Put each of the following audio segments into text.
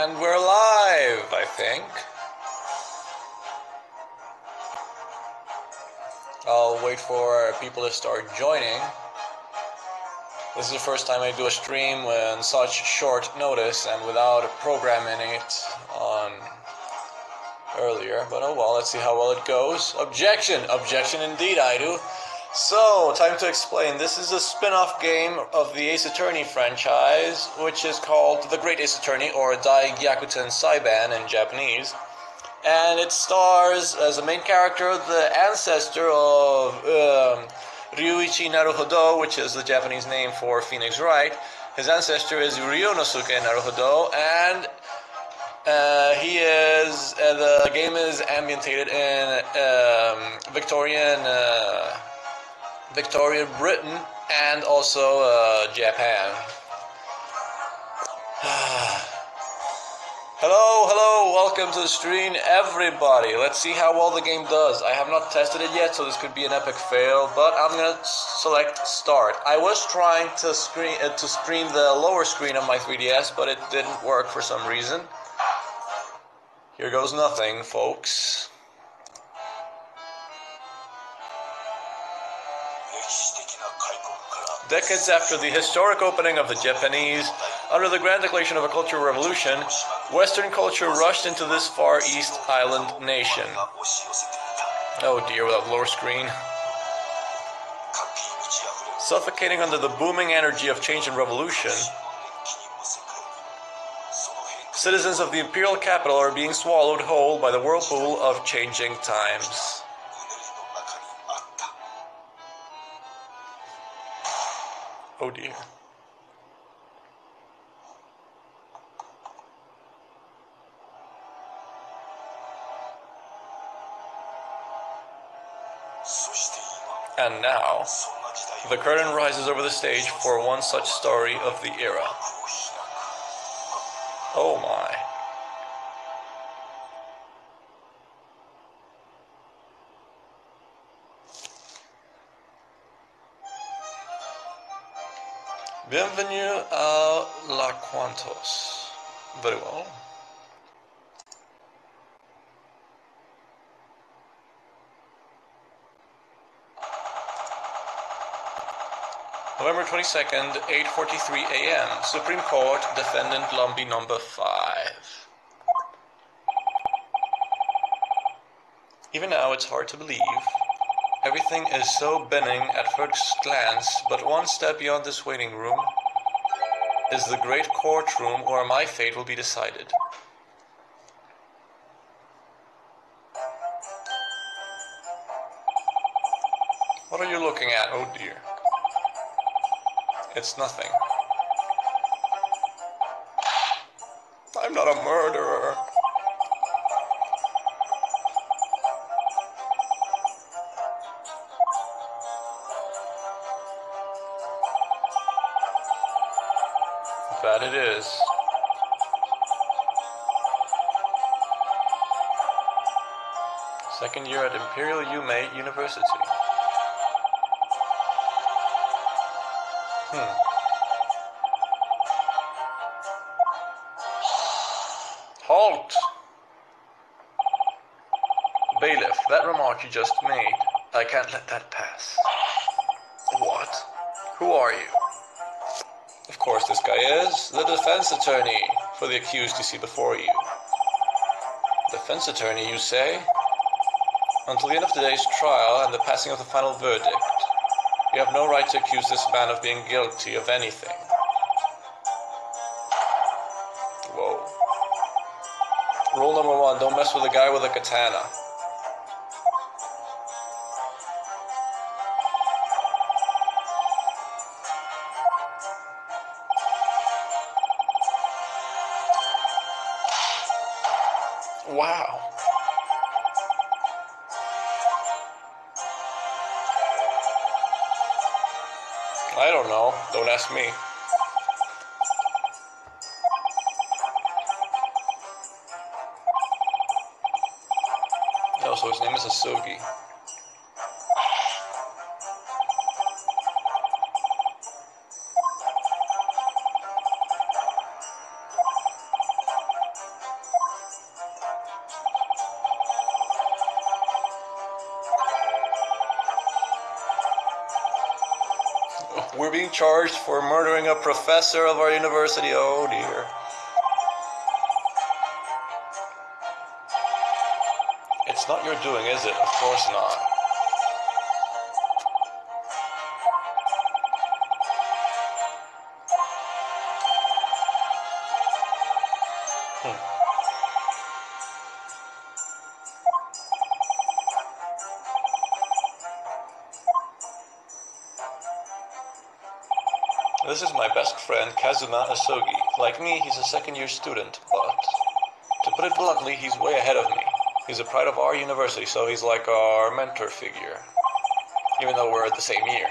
And we're live, I think. I'll wait for people to start joining. This is the first time I do a stream on such short notice and without programming it on earlier. But oh well, let's see how well it goes. Objection! Objection indeed, I do. So, time to explain. This is a spin-off game of the Ace Attorney franchise, which is called The Great Ace Attorney, or Dai Gyakuten Saiban in Japanese. And it stars as a main character the ancestor of Ryuichi Naruhodo, which is the Japanese name for Phoenix Wright. His ancestor is Ryonosuke Naruhodo, and the game is ambientated in Victorian Britain and also Japan. Hello, welcome to the stream, everybody. Let's see how well the game does. I have not tested it yet, so this could be an epic fail, but I'm gonna select start. I was trying to stream the lower screen of my 3DS, but it didn't work for some reason. Here goes nothing, folks. Decades after the historic opening of the Japanese, under the grand declaration of a cultural revolution, Western culture rushed into this Far East island nation. Oh dear, without lower screen. Suffocating under the booming energy of change and revolution, citizens of the imperial capital are being swallowed whole by the whirlpool of changing times. Oh dear. And now, the curtain rises over the stage for one such story of the era. Oh my. Bienvenue à La Quantos. Very well. November 22nd, 8:43 a.m. Supreme Court, Defendant Lumby number 5. Even now it's hard to believe. Everything is so benign at first glance, but one step beyond this waiting room is the great courtroom where my fate will be decided. What are you looking at? Oh dear. It's nothing. I'm not a murderer. That it is. Second year at Imperial Yume University. Halt! Bailiff, that remark you just made, I can't let that pass. What? Who are you? Of course this guy is the defense attorney for the accused you see before you. Defense attorney, you say? Until the end of today's trial and the passing of the final verdict, you have no right to accuse this man of being guilty of anything. Whoa. Rule number 1, don't mess with a guy with a katana. Wow. I don't know. Don't ask me. Oh, so his name is Asugi. being charged for murdering a professor of our university. Oh dear. It's not your doing, is it? Of course not. This is my best friend, Kazuma Asogi. Like me, he's a second-year student, but to put it bluntly, he's way ahead of me. He's a pride of our university, so he's like our mentor figure, even though we're at the same year.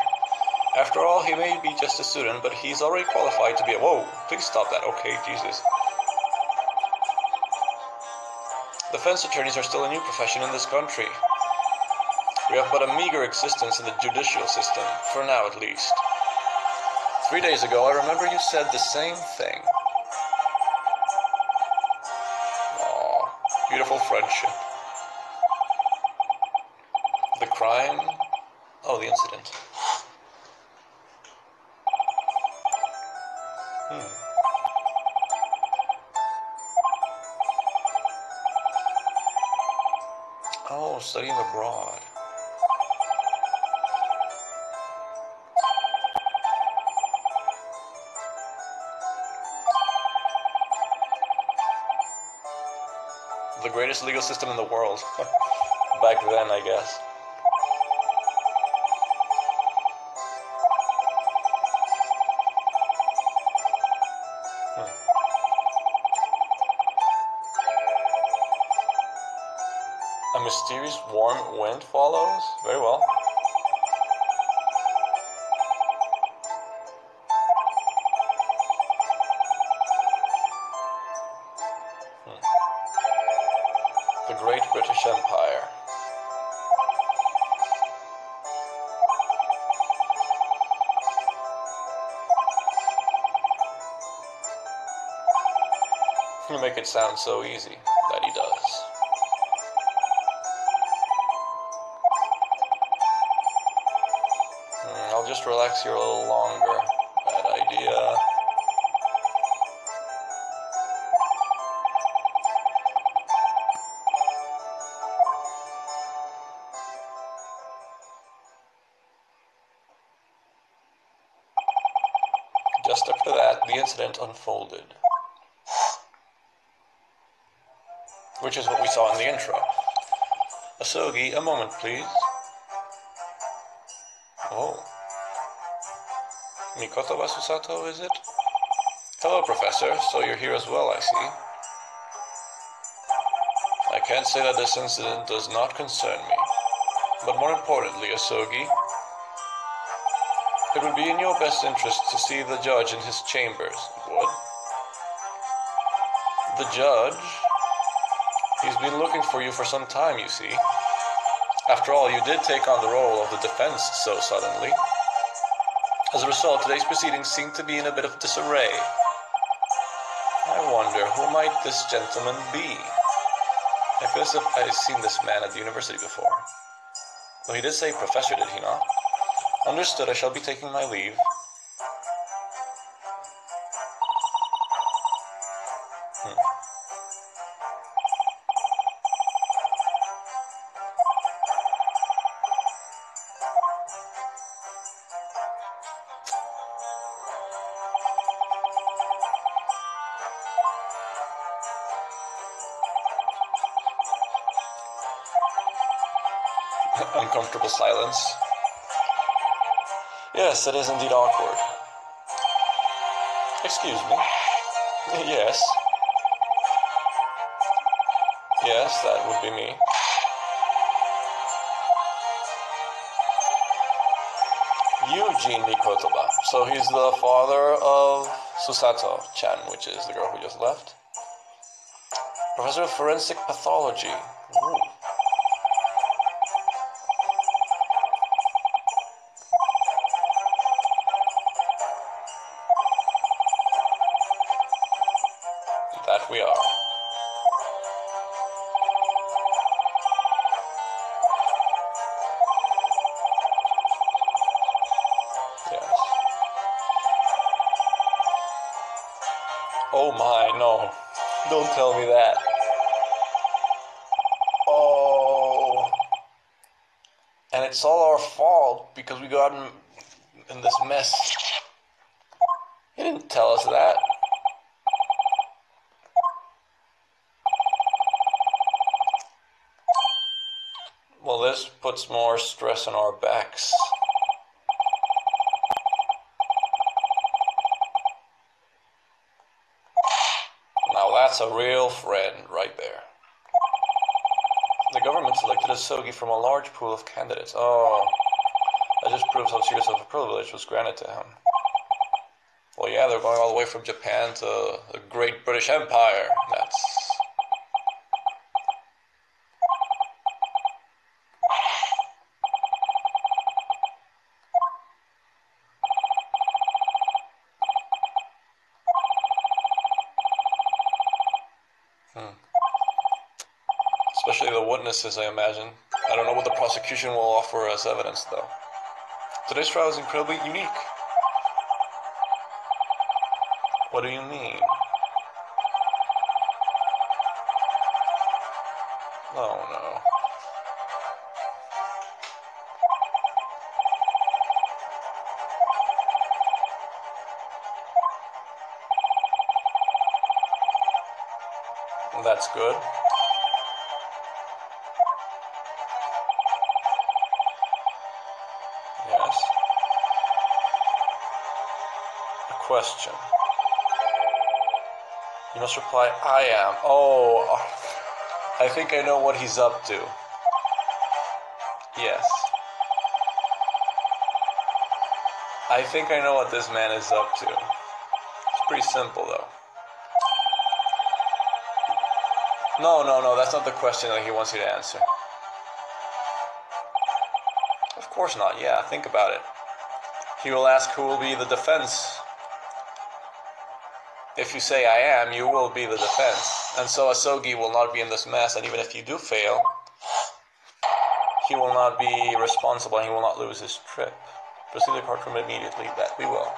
After all, he may be just a student, but he's already qualified to be a— Whoa, please stop that, okay, Jesus. Defense attorneys are still a new profession in this country. We have but a meager existence in the judicial system, for now at least. 3 days ago, I remember you said the same thing. Aww, beautiful friendship. The crime? Oh, the incident. Oh, studying abroad. The greatest legal system in the world. Back then, I guess. A mysterious warm wind follows? Very well. The Great British Empire. You make it sound so easy. That he does. I'll just relax here a little longer. Bad idea. Just after that, the incident unfolded. Which is what we saw in the intro. Asogi, a moment please. Oh. Mikoto Susato, is it? Hello, Professor. So you're here as well, I see. I can't say that this incident does not concern me. But more importantly, Asogi, it would be in your best interest to see the judge in his chambers. It would? The judge? He's been looking for you for some time, you see. After all, you did take on the role of the defense so suddenly. As a result, today's proceedings seem to be in a bit of disarray. I wonder, who might this gentleman be? I feel as if I've seen this man at the university before. Well, he did say professor, did he not? Understood, I shall be taking my leave. Uncomfortable silence. Yes, it is indeed awkward. Excuse me. Yes. Yes, that would be me. Eugene Mikotoba. So he's the father of Susato-chan, which is the girl who just left. Professor of Forensic Pathology. Ooh. That we are. Yes. tell me that. Oh. And it's all our fault because we got in this mess. He didn't tell us that. Well, this puts more stress on our backs. Now that's a real friend right there. The government selected a Sogi from a large pool of candidates. Oh, that just proves how serious of a privilege was granted to him. Well, yeah, they're going all the way from Japan to the Great British Empire. That's... Especially the witnesses, I imagine. I don't know what the prosecution will offer as evidence, though. Today's trial is incredibly unique. What do you mean? Oh, no. That's good. Yes. A question. You must reply, I am. Oh, I think I know what he's up to. Yes. I think I know what this man is up to. It's pretty simple, though. No, that's not the question that he wants you to answer. Of course not, yeah, think about it. He will ask who will be the defense. If you say I am, you will be the defense. And so Asogi will not be in this mess, and even if you do fail, he will not be responsible and he will not lose his trip. Proceed to the courtroom immediately, that we will.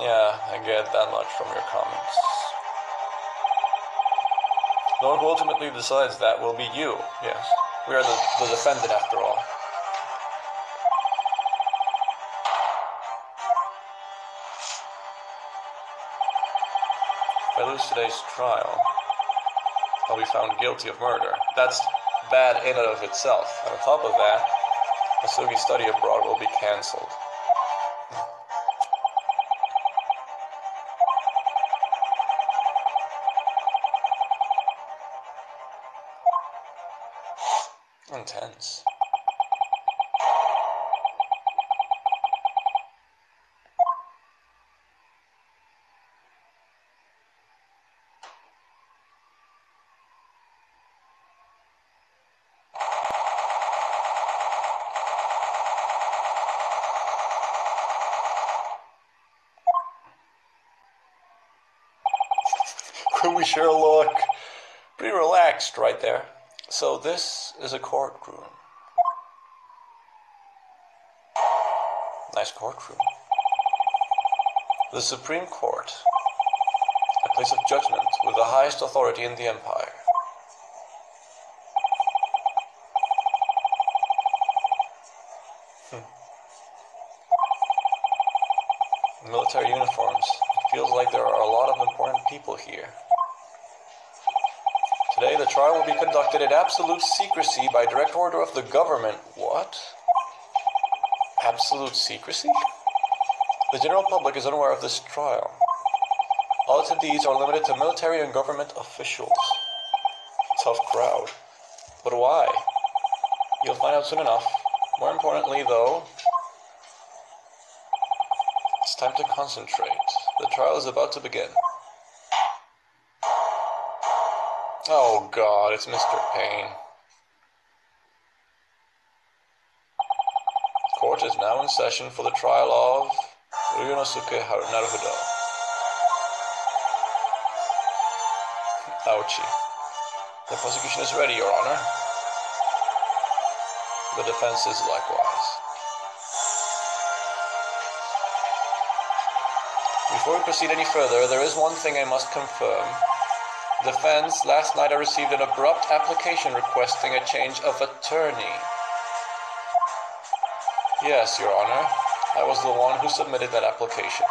Yeah, I get that much from your comments. The one who ultimately decides that will be you, yes. We are the defendant after all. If I lose today's trial, I'll be found guilty of murder. That's bad in and of itself. And on top of that, Asugi's study abroad will be cancelled. Intense. Could we share a look? Pretty relaxed right there. So this is a courtroom. Nice courtroom. The Supreme Court. A place of judgment with the highest authority in the empire. Military uniforms. It feels like there are a lot of important people here. Today the trial will be conducted in absolute secrecy by direct order of the government. What? Absolute secrecy? The general public is unaware of this trial. All attendees are limited to military and government officials. Tough crowd. But why? You'll find out soon enough. More importantly, though, it's time to concentrate. The trial is about to begin. Oh God, it's Mr. Payne. Court is now in session for the trial of Ryunosuke Naruhodo. Ouchie. The prosecution is ready, Your Honor. The defense is likewise. Before we proceed any further, there is one thing I must confirm. Defense, last night I received an abrupt application requesting a change of attorney. Yes, Your Honor. I was the one who submitted that application.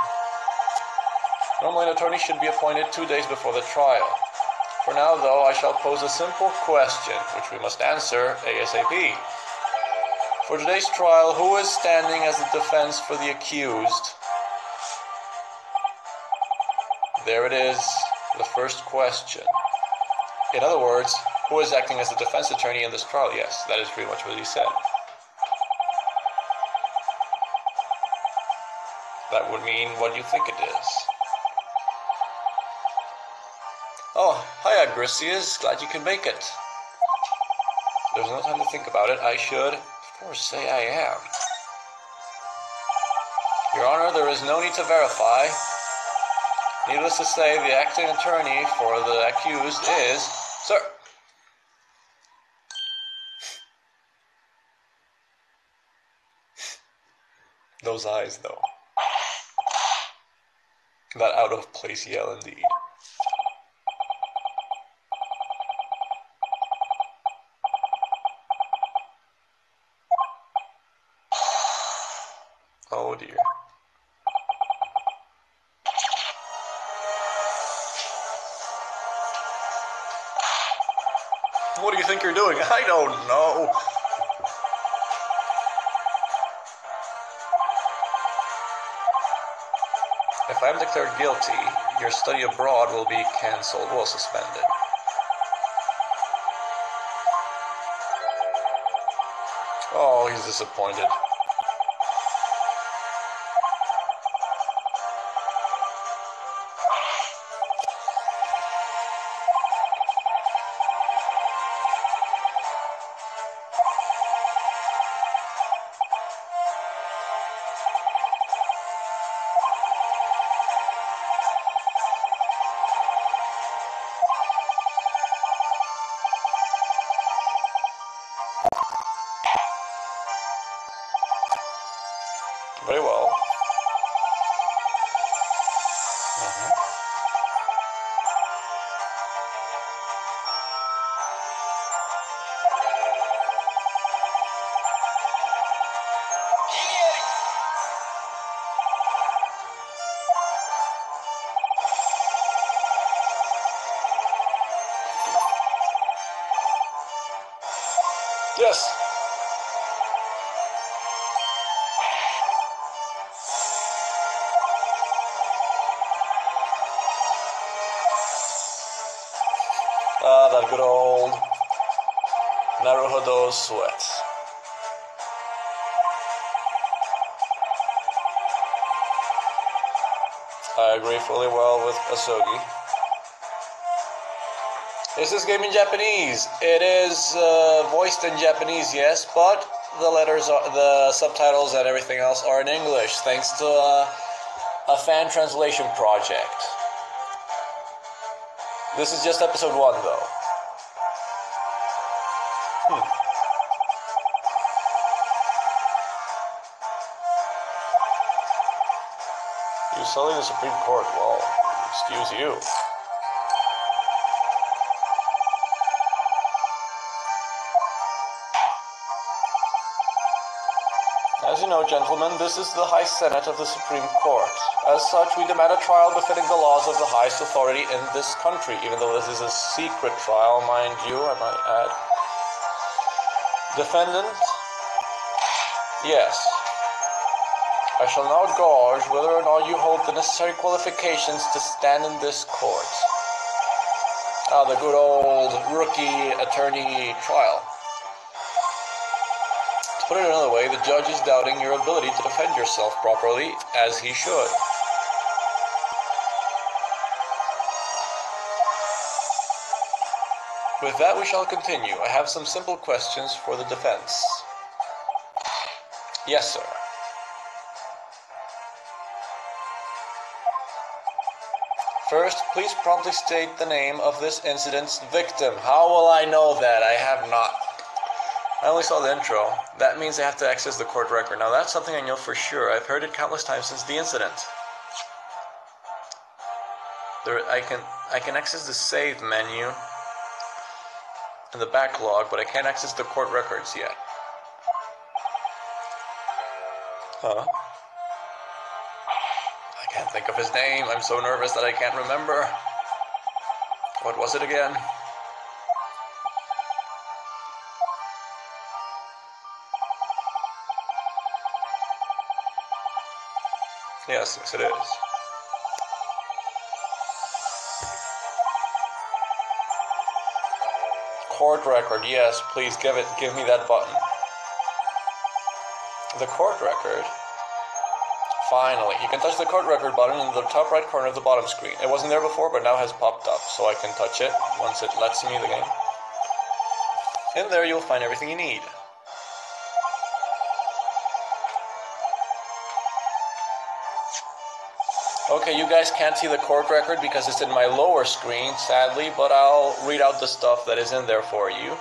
Normally an attorney should be appointed 2 days before the trial. For now, though, I shall pose a simple question, which we must answer ASAP. For today's trial, who is standing as the defense for the accused? There it is, the first question. In other words, who is acting as the defense attorney in this trial? Yes, that is pretty much what he said. That would mean what you think it is. Oh, hi Agrisius, glad you can make it. There's no time to think about it. I should, of course, say I am. Your Honor, there is no need to verify. Needless to say, the acting attorney for the accused is... Sir! Those eyes, though. That out-of-place yell, indeed. Oh dear. What do you think you're doing? I don't know. If I am declared guilty, your study abroad will be cancelled, well, suspended. Oh, he's disappointed. Very well. Yes. Ah, that good old Naruhodo sweat. I agree fully well with Asogi. Is this game in Japanese? It is voiced in Japanese, yes, but the letters, the subtitles and everything else are in English, thanks to a fan translation project. This is just episode 1, though. You're selling the Supreme Court. Well, excuse you. As you know, gentlemen, this is the High Senate of the Supreme Court. As such, we demand a trial befitting the laws of the highest authority in this country, even though this is a secret trial, mind you, I might add. Defendant? Yes. I shall now gauge whether or not you hold the necessary qualifications to stand in this court. Ah, the good old rookie attorney trial. To put it another way, the judge is doubting your ability to defend yourself properly, as he should. With that, we shall continue. I have some simple questions for the defense. Yes, sir. First, please promptly state the name of this incident's victim. How will I know that? I have not. I only saw the intro. That means I have to access the court record. Now that's something I know for sure. I've heard it countless times since the incident. I can access the save menu and the backlog, but I can't access the court records yet. Huh? I can't think of his name. I'm so nervous that I can't remember. What was it again? Yes, it is. Court record, yes, please give me that button. The court record. Finally, you can touch the court record button in the top right corner of the bottom screen. It wasn't there before, but now has popped up, so I can touch it once it lets me in the game. In there, you'll find everything you need. Okay, you guys can't see the court record because it's in my lower screen, sadly, but I'll read out the stuff that is in there for you.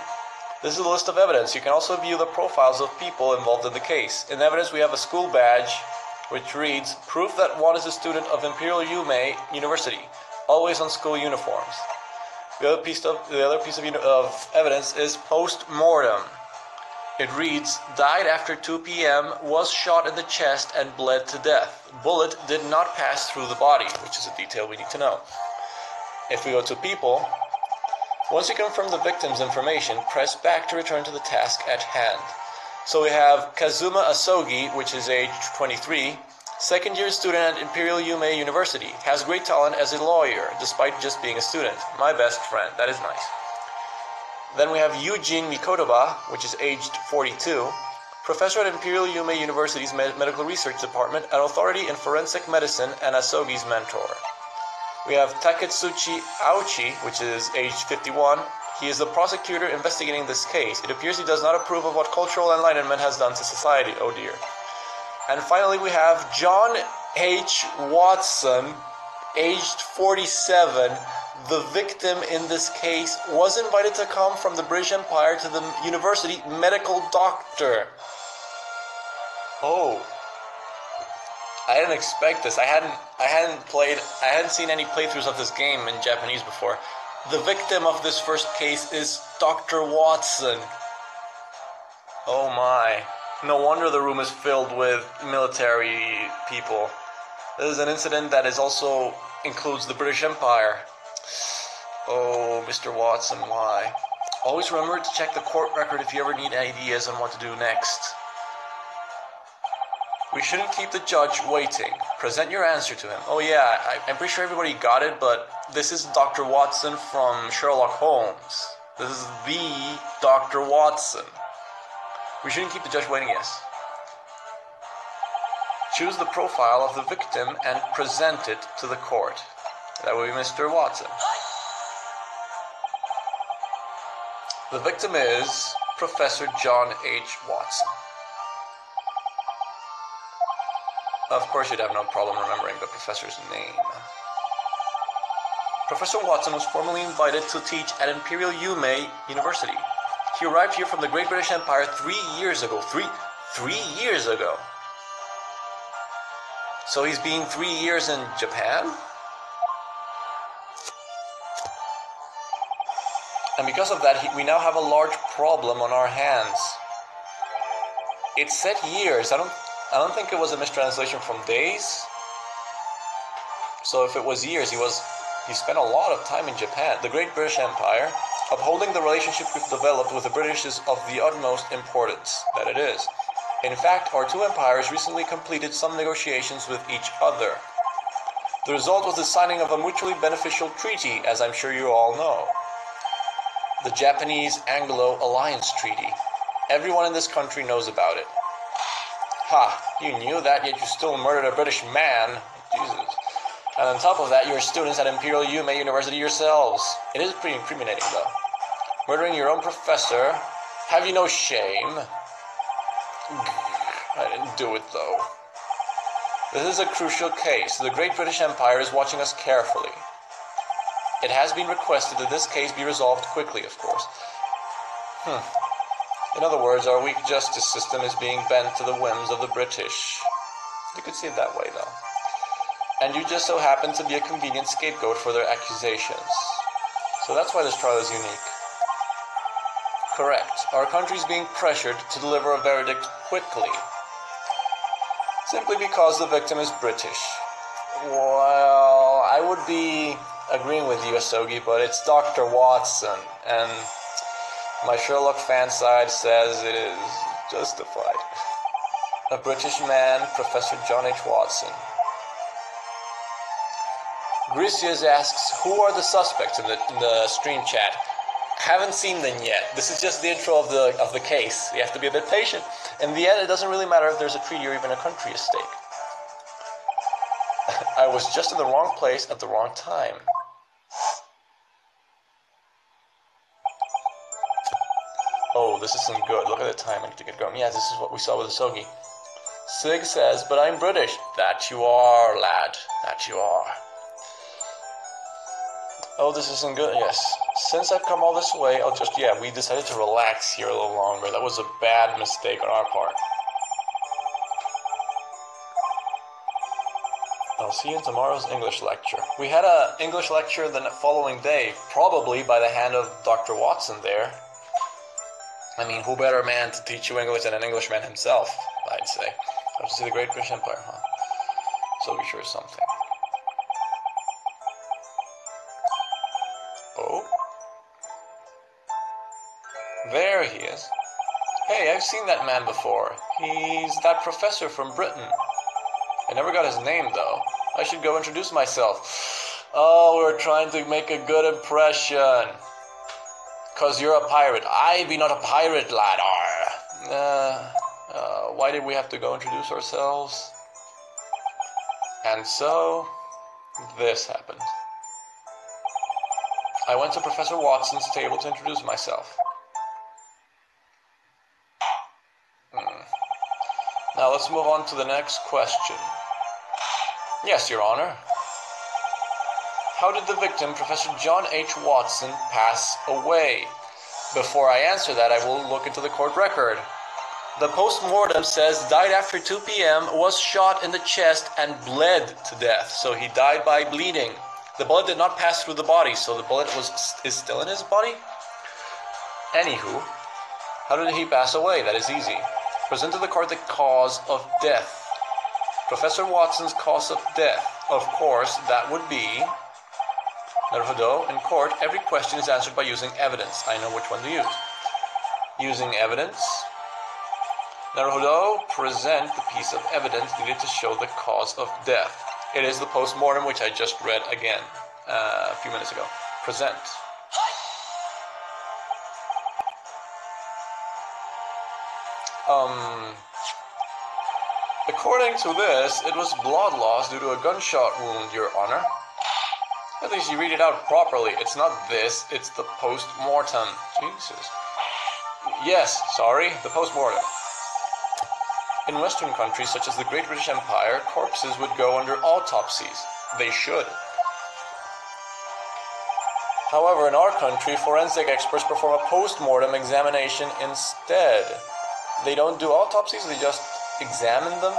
This is a list of evidence. You can also view the profiles of people involved in the case. In evidence, we have a school badge, which reads, proof that one is a student of Imperial Yume University, always on school uniforms. The other piece of evidence is post-mortem. It reads, died after 2 p.m., was shot in the chest and bled to death. Bullet did not pass through the body, which is a detail we need to know. If we go to people, once you confirm the victim's information, press back to return to the task at hand. So we have Kazuma Asogi, which is age 23, second-year student at Imperial Yume University, has great talent as a lawyer, despite just being a student. My best friend, that is nice. Then we have Eugene Mikotoba, which is aged 42, professor at Imperial Yume University's Medical Research Department, an authority in forensic medicine and Asogi's mentor. We have Taketsuchi Aochi, which is aged 51. He is the prosecutor investigating this case. It appears he does not approve of what cultural enlightenment has done to society. Oh dear. And finally we have John H. Watson, aged 47. The victim in this case was invited to come from the British Empire to the university medical doctor. Oh. I didn't expect this. I hadn't seen any playthroughs of this game in Japanese before. The victim of this first case is Dr. Watson. Oh my. No wonder the room is filled with military people. This is an incident that also includes the British Empire. Oh, Mr. Watson, why? Always remember to check the court record if you ever need ideas on what to do next. We shouldn't keep the judge waiting. Present your answer to him. Oh yeah, I'm pretty sure everybody got it, but this is Dr. Watson from Sherlock Holmes. This is the Dr. Watson. We shouldn't keep the judge waiting, yes. Choose the profile of the victim and present it to the court. That would be Mr. Watson. The victim is Professor John H. Watson. Of course, you'd have no problem remembering the professor's name. Professor Watson was formally invited to teach at Imperial Yume University. He arrived here from the Great British Empire 3 years ago. Three years ago. So he's been 3 years in Japan? And because of that, we now have a large problem on our hands. It said years. I don't think it was a mistranslation from days. So if it was years, he spent a lot of time in Japan. The Great British Empire, upholding the relationship we've developed with the British is of the utmost importance. That it is. In fact, our two empires recently completed some negotiations with each other. The result was the signing of a mutually beneficial treaty, as I'm sure you all know. The Japanese-Anglo Alliance Treaty. Everyone in this country knows about it. Ha! You knew that, yet you still murdered a British man. Jesus. And on top of that, you're students at Imperial Yume University yourselves. It is pretty incriminating, though. Murdering your own professor. Have you no shame? I didn't do it, though. This is a crucial case. The Great British Empire is watching us carefully. It has been requested that this case be resolved quickly, of course. In other words, our weak justice system is being bent to the whims of the British. You could see it that way, though. And you just so happen to be a convenient scapegoat for their accusations. So that's why this trial is unique. Correct. Our country is being pressured to deliver a verdict quickly, simply because the victim is British. Well, I would be agreeing with you, Asogi, but it's Dr. Watson, and my Sherlock fan side says it is justified. A British man, Professor John H. Watson. Grisius asks, who are the suspects in the stream chat? Haven't seen them yet. This is just the intro of the case. You have to be a bit patient. In the end, it doesn't really matter if there's a treaty or even a country at stake. I was just in the wrong place at the wrong time. Oh, this isn't good. Look at the time. I need to get going. Yeah, this is what we saw with Asogi. Sig says, but I'm British. That you are, lad. That you are. Oh, this isn't good. Yes. Since I've come all this way, we decided to relax here a little longer. That was a bad mistake on our part. I'll see you in tomorrow's English lecture. We had an English lecture the following day, probably by the hand of Dr. Watson there. I mean, who better man to teach you English than an Englishman himself, I'd say. Have to see the Great British Empire, huh? So be sure something. Oh. There he is. Hey, I've seen that man before. He's that professor from Britain. I never got his name, though. I should go introduce myself. Oh, we're trying to make a good impression. 'Cause you're a pirate. I be not a pirate, lad. Why did we have to go introduce ourselves? And so, this happened. I went to Professor Watson's table to introduce myself. Now let's move on to the next question. Yes, Your Honor. How did the victim, Professor John H. Watson, pass away? Before I answer that, I will look into the court record. The post-mortem says died after 2 p.m., was shot in the chest and bled to death. So he died by bleeding. The bullet did not pass through the body, so the bullet is still in his body? Anywho, how did he pass away? That is easy. Present to the court the cause of death. Professor Watson's cause of death. Of course, that would be... Naruhodo, in court, every question is answered by using evidence. I know which one to use. Using evidence. Naruhodo, present the piece of evidence needed to show the cause of death. It is the post-mortem, which I just read again a few minutes ago. Present. According to this, it was blood loss due to a gunshot wound, Your Honor. At least you read it out properly. It's not this, it's the post-mortem. Jesus. Yes, sorry, the post-mortem. In Western countries such as the Great British Empire, corpses would go under autopsies. They should. However, in our country, forensic experts perform a post-mortem examination instead. They don't do autopsies, they just examine them.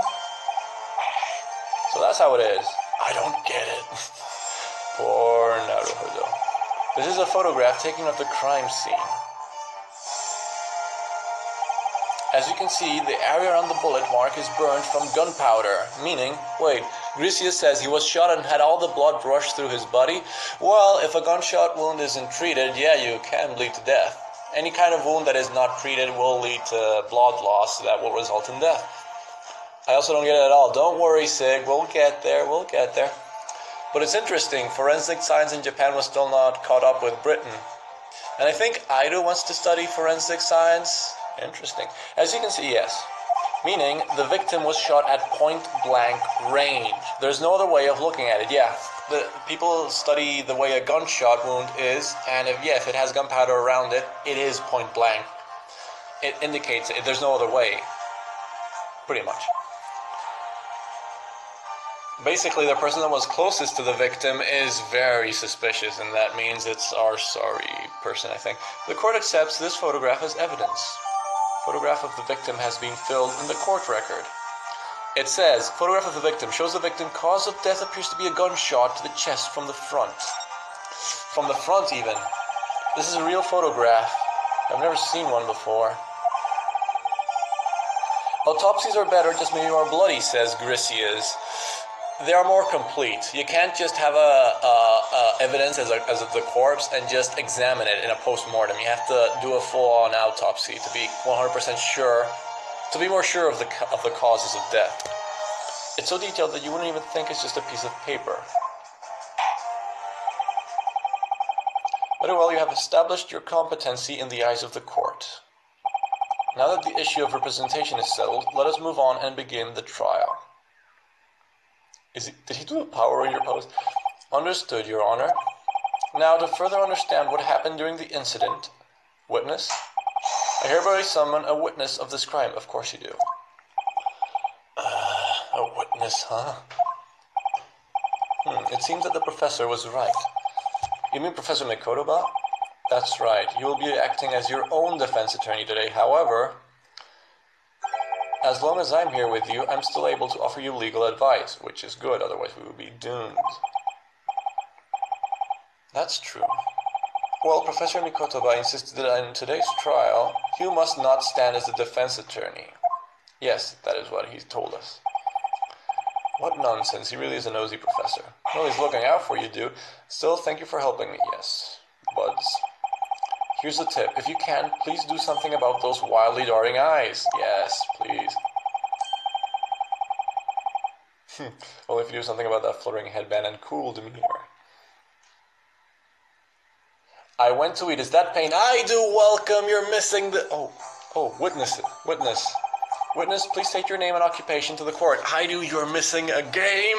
So that's how it is. I don't get it. Poor Naruhodo. This is a photograph taken of the crime scene. As you can see, the area around the bullet mark is burned from gunpowder, meaning, wait, Grisius says he was shot and had all the blood rushed through his body? Well, if a gunshot wound isn't treated, yeah, you can bleed to death. Any kind of wound that is not treated will lead to blood loss that will result in death. I also don't get it at all. Don't worry, Sig, we'll get there. But it's interesting, forensic science in Japan was still not caught up with Britain. And I think Aido wants to study forensic science. Interesting. As you can see, yes. Meaning, the victim was shot at point-blank range. There's no other way of looking at it, yeah. The people study the way a gunshot wound is, and if it has gunpowder around it, it is point-blank. It indicates it. There's no other way. Pretty much. Basically, the person that was closest to the victim is very suspicious, and that means it's our sorry person, I think. The court accepts this photograph as evidence. Photograph of the victim has been filled in the court record. It says, photograph of the victim shows the victim. Cause of death appears to be a gunshot to the chest from the front. From the front, even. This is a real photograph. I've never seen one before. Autopsies are better, just maybe more bloody, says Grisias. They are more complete. You can't just have evidence as of the corpse and just examine it in a post-mortem. You have to do a full-on autopsy to be 100% sure, to be more sure of the causes of death. It's so detailed that you wouldn't even think it's just a piece of paper. Very well, you have established your competency in the eyes of the court. Now that the issue of representation is settled, let us move on and begin the trial. Did he do a power in your post? Understood, Your Honor. Now, to further understand what happened during the incident, witness, I hereby summon a witness of this crime. Of course you do. A witness, huh? It seems that the professor was right. You mean Professor Mikotoba? That's right. You will be acting as your own defense attorney today. However, as long as I'm here with you, I'm still able to offer you legal advice, which is good, otherwise we would be doomed. That's true. Well, Professor Mikotoba insisted that in today's trial, you must not stand as the defense attorney. Yes, that is what he told us. What nonsense, he really is a nosy professor. Well, he's looking out for you, dude. Still, thank you for helping me, yes. Buds. Here's a tip. If you can, please do something about those wildly darting eyes. Yes, please. Well, if you do something about that fluttering headband and cool demeanor. I went to eat. Is that pain? I do welcome. You're missing the... Oh, witness. Witness, please state your name and occupation to the court. I do. You're missing a game.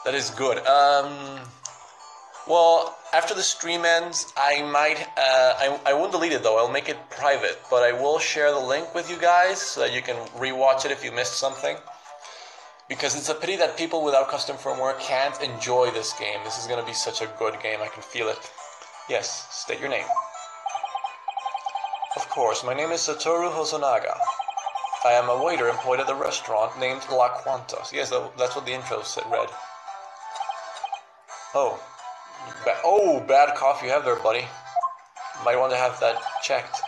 That is good. Well, after the stream ends, I might, I won't delete it though, I'll make it private, but I will share the link with you guys so that you can rewatch it if you missed something. Because it's a pity that people without custom firmware can't enjoy this game. This is going to be such a good game, I can feel it. Yes, state your name. Of course, my name is Satoru Hosonaga. I am a waiter employed at the restaurant named La Quantos. Yes, that's what the intro read. Bad cough you have there, buddy. Might want to have that checked.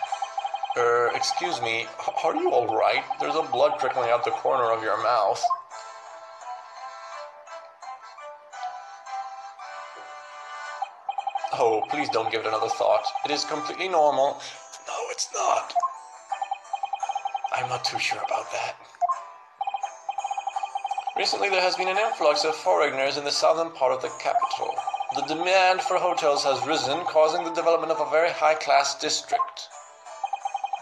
Excuse me, are you alright? There's a blood trickling out the corner of your mouth. Oh, please don't give it another thought. It is completely normal. No, it's not. I'm not too sure about that. Recently there has been an influx of foreigners in the southern part of the capital. The demand for hotels has risen, causing the development of a very high-class district.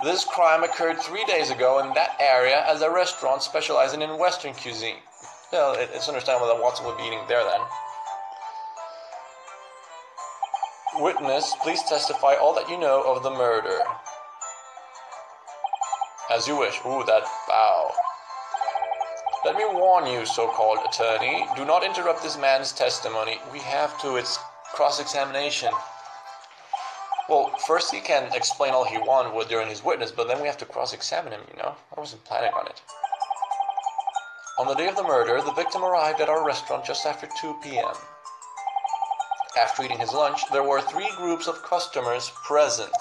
This crime occurred 3 days ago in that area as a restaurant specializing in Western cuisine. Well, it's understandable that Watson would be eating there then. Witness, please testify all that you know of the murder. As you wish. Ooh, that bow. Let me warn you, so-called attorney, do not interrupt this man's testimony. We have to, it's cross-examination. Well, first he can explain all he wanted during his witness, but then we have to cross-examine him, you know? I wasn't planning on it. On the day of the murder, the victim arrived at our restaurant just after 2 p.m. After eating his lunch, there were 3 groups of customers present.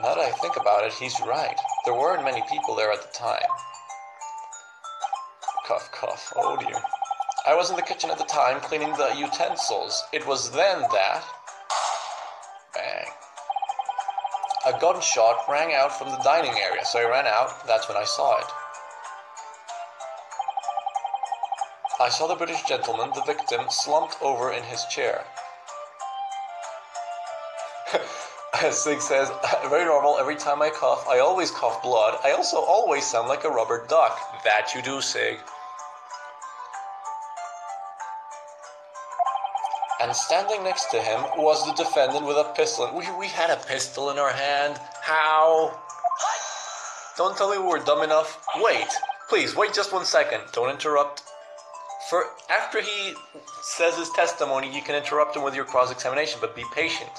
Now that I think about it, he's right. There weren't many people there at the time. Cough, cough. Oh dear. I was in the kitchen at the time cleaning the utensils. It was then that... Bang. A gunshot rang out from the dining area, so I ran out. That's when I saw it. I saw the British gentleman, the victim, slumped over in his chair. Sig says, very normal, every time I cough, I always cough blood. I also always sound like a rubber duck. That you do, Sig. And standing next to him was the defendant with a pistol. We had a pistol in our hand. How? Don't tell me we were dumb enough. Wait, please, wait just 1 second. Don't interrupt. After he says his testimony, you can interrupt him with your cross-examination, but be patient.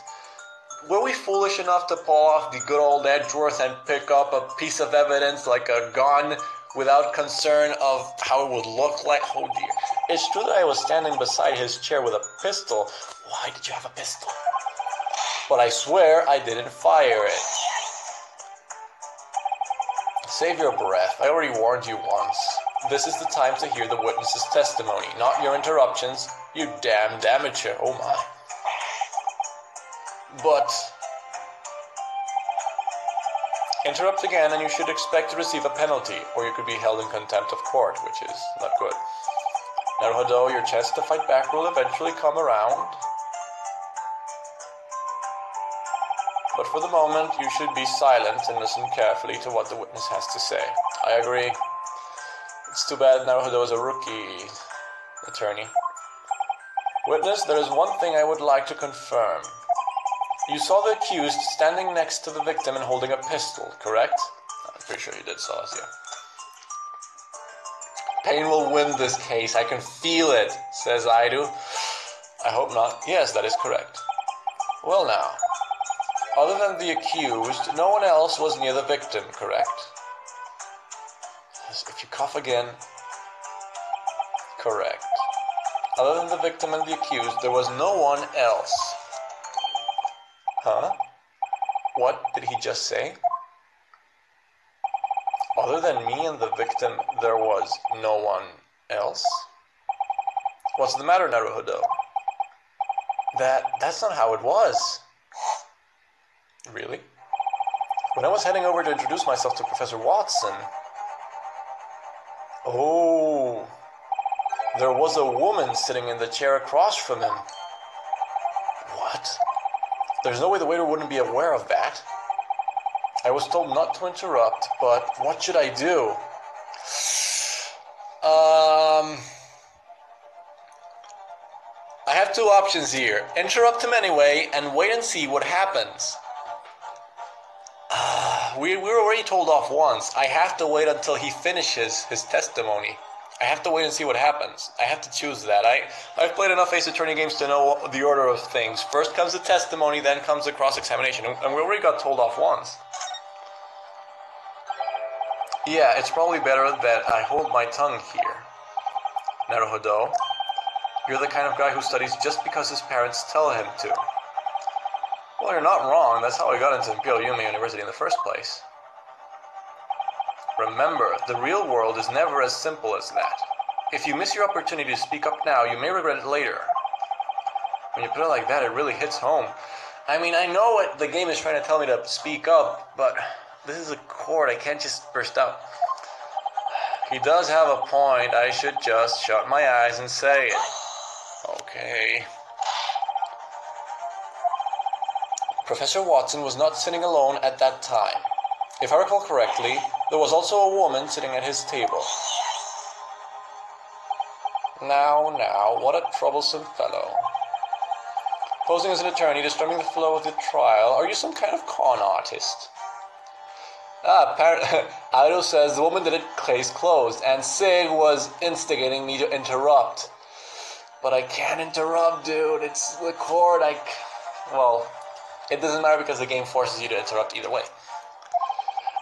were we foolish enough to pull off the good old Edgeworth and pick up a piece of evidence like a gun without concern of how it would look like? Oh dear. It's true that I was standing beside his chair with a pistol. Why did you have a pistol? But I swear I didn't fire it. Save your breath. I already warned you once. This is the time to hear the witness's testimony, not your interruptions. You damned amateur. Oh my. But interrupt again and you should expect to receive a penalty, or you could be held in contempt of court, which is not good. Naruhodo, your chance to fight back will eventually come around. But for the moment, you should be silent and listen carefully to what the witness has to say. I agree. It's too bad Naruhodo is a rookie attorney. Witness, there is one thing I would like to confirm. You saw the accused standing next to the victim and holding a pistol, correct? I'm pretty sure you did saw us, yeah. Pain will win this case. I can feel it, says Aidu. I hope not. Yes, that is correct. Well now, other than the accused, no one else was near the victim, correct? Yes, if you cough again, correct. Other than the victim and the accused, there was no one else. Huh? What did he just say? Other than me and the victim, there was no one else? What's the matter, Naruhodo? That's not how it was. Really? When I was heading over to introduce myself to Professor Watson... Oh... There was a woman sitting in the chair across from him. What? There's no way the waiter wouldn't be aware of that. I was told not to interrupt, but what should I do? I have two options here. Interrupt him anyway and wait and see what happens. We were already told off once. I have to wait until he finishes his testimony. I have to wait and see what happens. I have to choose that. I've played enough Ace Attorney games to know the order of things. First comes the testimony, then comes the cross-examination. And we already got told off once. Yeah, it's probably better that I hold my tongue here. Naruhodo, you're the kind of guy who studies just because his parents tell him to. Well, you're not wrong. That's how I got into Imperial Yume University in the first place. Remember, the real world is never as simple as that. If you miss your opportunity to speak up now, you may regret it later. When you put it like that, it really hits home. I mean, I know what the game is trying to tell me to speak up, but this is a court. I can't just burst out. He does have a point. I should just shut my eyes and say it. Okay. Professor Watson was not sitting alone at that time. If I recall correctly, there was also a woman sitting at his table. Now, what a troublesome fellow. Posing as an attorney, disturbing the flow of the trial. Are you some kind of con artist? Apparently, Aido says the woman did it case closed, and Sig was instigating me to interrupt. But I can't interrupt, dude. It's the court. Well, it doesn't matter because the game forces you to interrupt either way.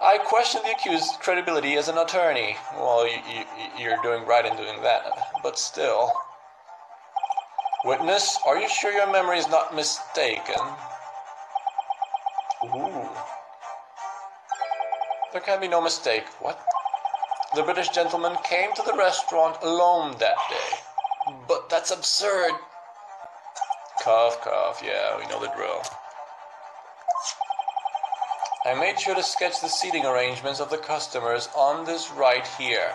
I question the accused's credibility as an attorney. Well, you're doing right in doing that, but still. Witness, are you sure your memory is not mistaken? Ooh. There can be no mistake. What? The British gentleman came to the restaurant alone that day. But that's absurd. Cough, cough. Yeah, we know the drill. I made sure to sketch the seating arrangements of the customers on this right here.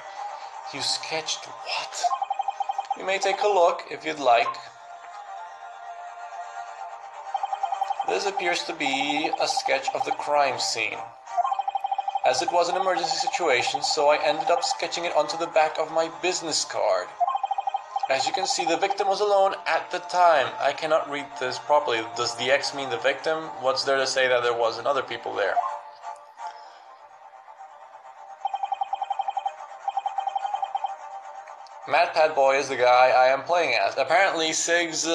You sketched what? You may take a look if you'd like. This appears to be a sketch of the crime scene. As it was an emergency situation, so I ended up sketching it onto the back of my business card. As you can see, the victim was alone at the time. I cannot read this properly. Does the X mean the victim? What's there to say that there wasn't other people there? MadPad Boy is the guy I am playing as. Apparently, Sig's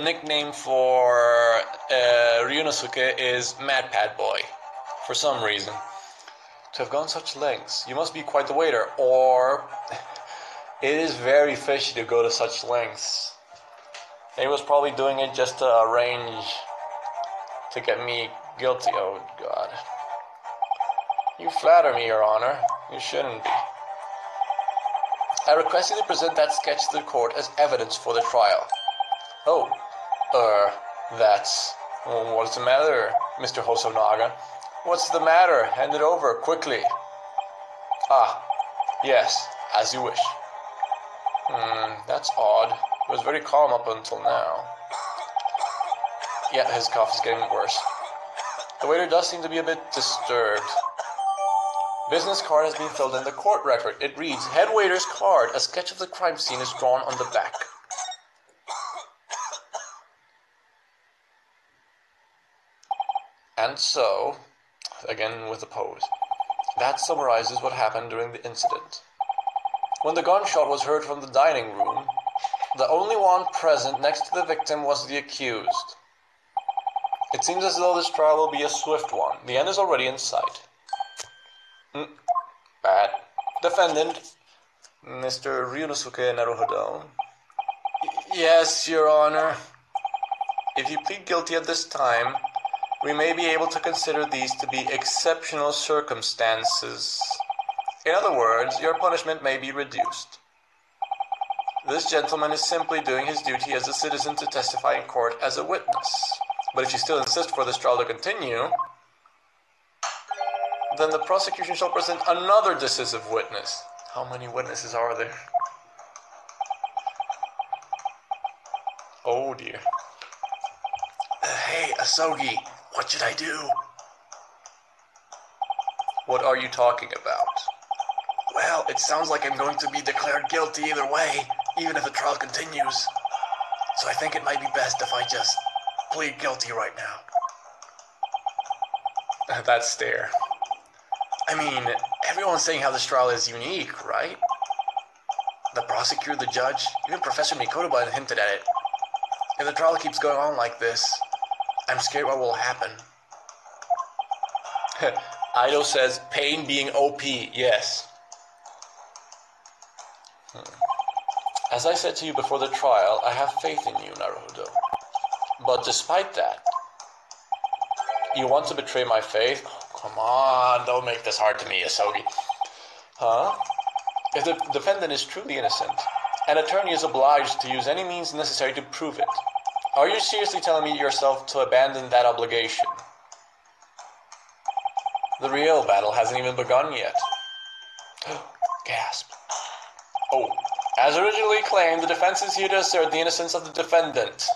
nickname for Ryunosuke is MadPad Boy, for some reason. To have gone such lengths, you must be quite the waiter, or it is very fishy to go to such lengths. He was probably doing it just to arrange to get me guilty. Oh, God. You flatter me, Your Honor. You shouldn't be. I request you to present that sketch to the court as evidence for the trial. Oh, that's... What's the matter, Mr. Hosonaga? What's the matter? Hand it over, quickly. Ah, yes, as you wish. That's odd. He was very calm up until now. Yeah, his cough is getting worse. The waiter does seem to be a bit disturbed. Business card has been filled in the court record. It reads, head waiter's card. A sketch of the crime scene is drawn on the back. And so, again with the pose, that summarizes what happened during the incident. When the gunshot was heard from the dining room, the only one present next to the victim was the accused. It seems as though this trial will be a swift one. The end is already in sight. Bad. Defendant, Mr. Ryunosuke Naruhodo. Yes, Your Honor. If you plead guilty at this time, we may be able to consider these to be exceptional circumstances. In other words, your punishment may be reduced. This gentleman is simply doing his duty as a citizen to testify in court as a witness. But if you still insist for this trial to continue, then the prosecution shall present another decisive witness. How many witnesses are there? Oh dear. Hey, Asogi, what should I do? What are you talking about? Well, it sounds like I'm going to be declared guilty either way, even if the trial continues. So I think it might be best if I just plead guilty right now. That stare. I mean, everyone's saying how this trial is unique, right? The prosecutor, the judge, even Professor Mikotoba hinted at it. If the trial keeps going on like this, I'm scared what will happen. Ido says, pain being OP, yes. As I said to you before the trial, I have faith in you, Naruhodo. But despite that, you want to betray my faith? Oh, come on, don't make this hard to me, Asogi. Huh? If the defendant is truly innocent, an attorney is obliged to use any means necessary to prove it. Are you seriously telling me yourself to abandon that obligation? The real battle hasn't even begun yet. Gasp. Oh, as originally claimed, the defense is here to assert the innocence of the defendant.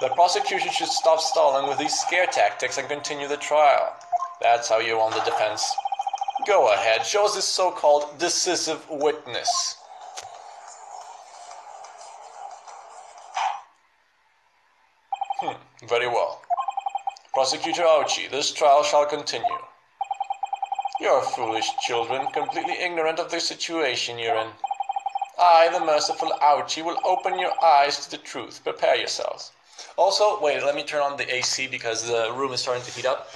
The prosecution should stop stalling with these scare tactics and continue the trial. That's how you won the defense. Go ahead, show us this so-called decisive witness. Very well. Prosecutor Aochi, this trial shall continue. You're foolish children, completely ignorant of the situation you're in. I, the merciful Aochi, will open your eyes to the truth. Prepare yourselves. Also, wait, let me turn on the AC because the room is starting to heat up.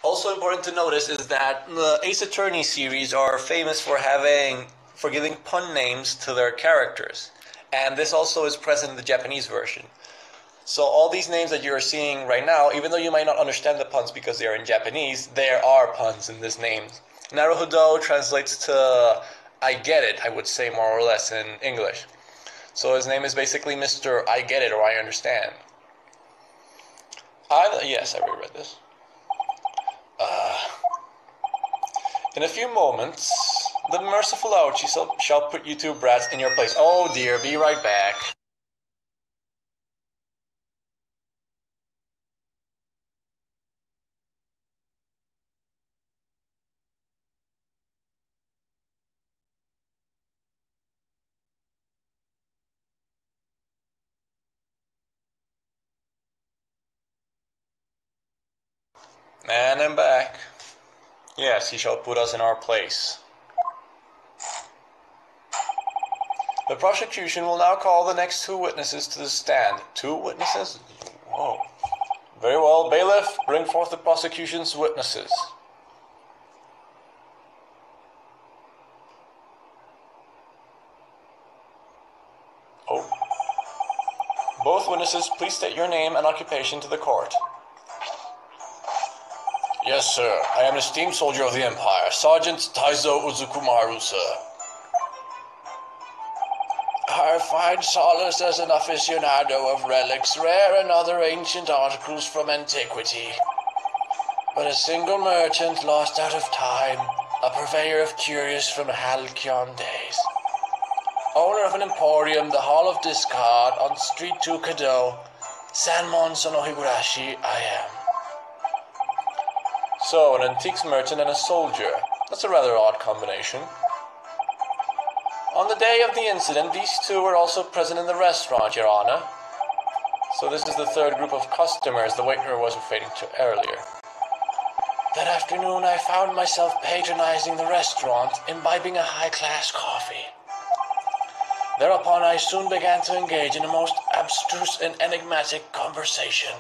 Also important to notice is that the Ace Attorney series are famous for giving pun names to their characters. And this also is present in the Japanese version. So all these names that you're seeing right now, even though you might not understand the puns because they are in Japanese, there are puns in these names. Naruhodo translates to I get it, I would say more or less in English. So his name is basically Mr. I get it or I understand. Yes, I reread this. In a few moments, the merciful Aochi shall put you two brats in your place. Oh dear, be right back. And I'm back. Yes, he shall put us in our place. The prosecution will now call the next 2 witnesses to the stand. 2 witnesses? Whoa. Very well, bailiff, bring forth the prosecution's witnesses. Oh. Both witnesses, please state your name and occupation to the court. Yes, sir. I am an esteemed soldier of the Empire, Sergeant Taizo Uzukumaru, sir. I find solace as an aficionado of relics, rare and other ancient articles from antiquity. But a single merchant lost out of time, a purveyor of curios from halcyon days. Owner of an emporium, the Hall of Discard, on Street 2 Kado, Sanmon Sonohigurashi, I am. So, an antiques merchant and a soldier. That's a rather odd combination. On the day of the incident, these 2 were also present in the restaurant, Your Honor. So this is the 3rd group of customers the waiter was referring to earlier. That afternoon, I found myself patronizing the restaurant, imbibing a high-class coffee. Thereupon, I soon began to engage in a most abstruse and enigmatic conversation.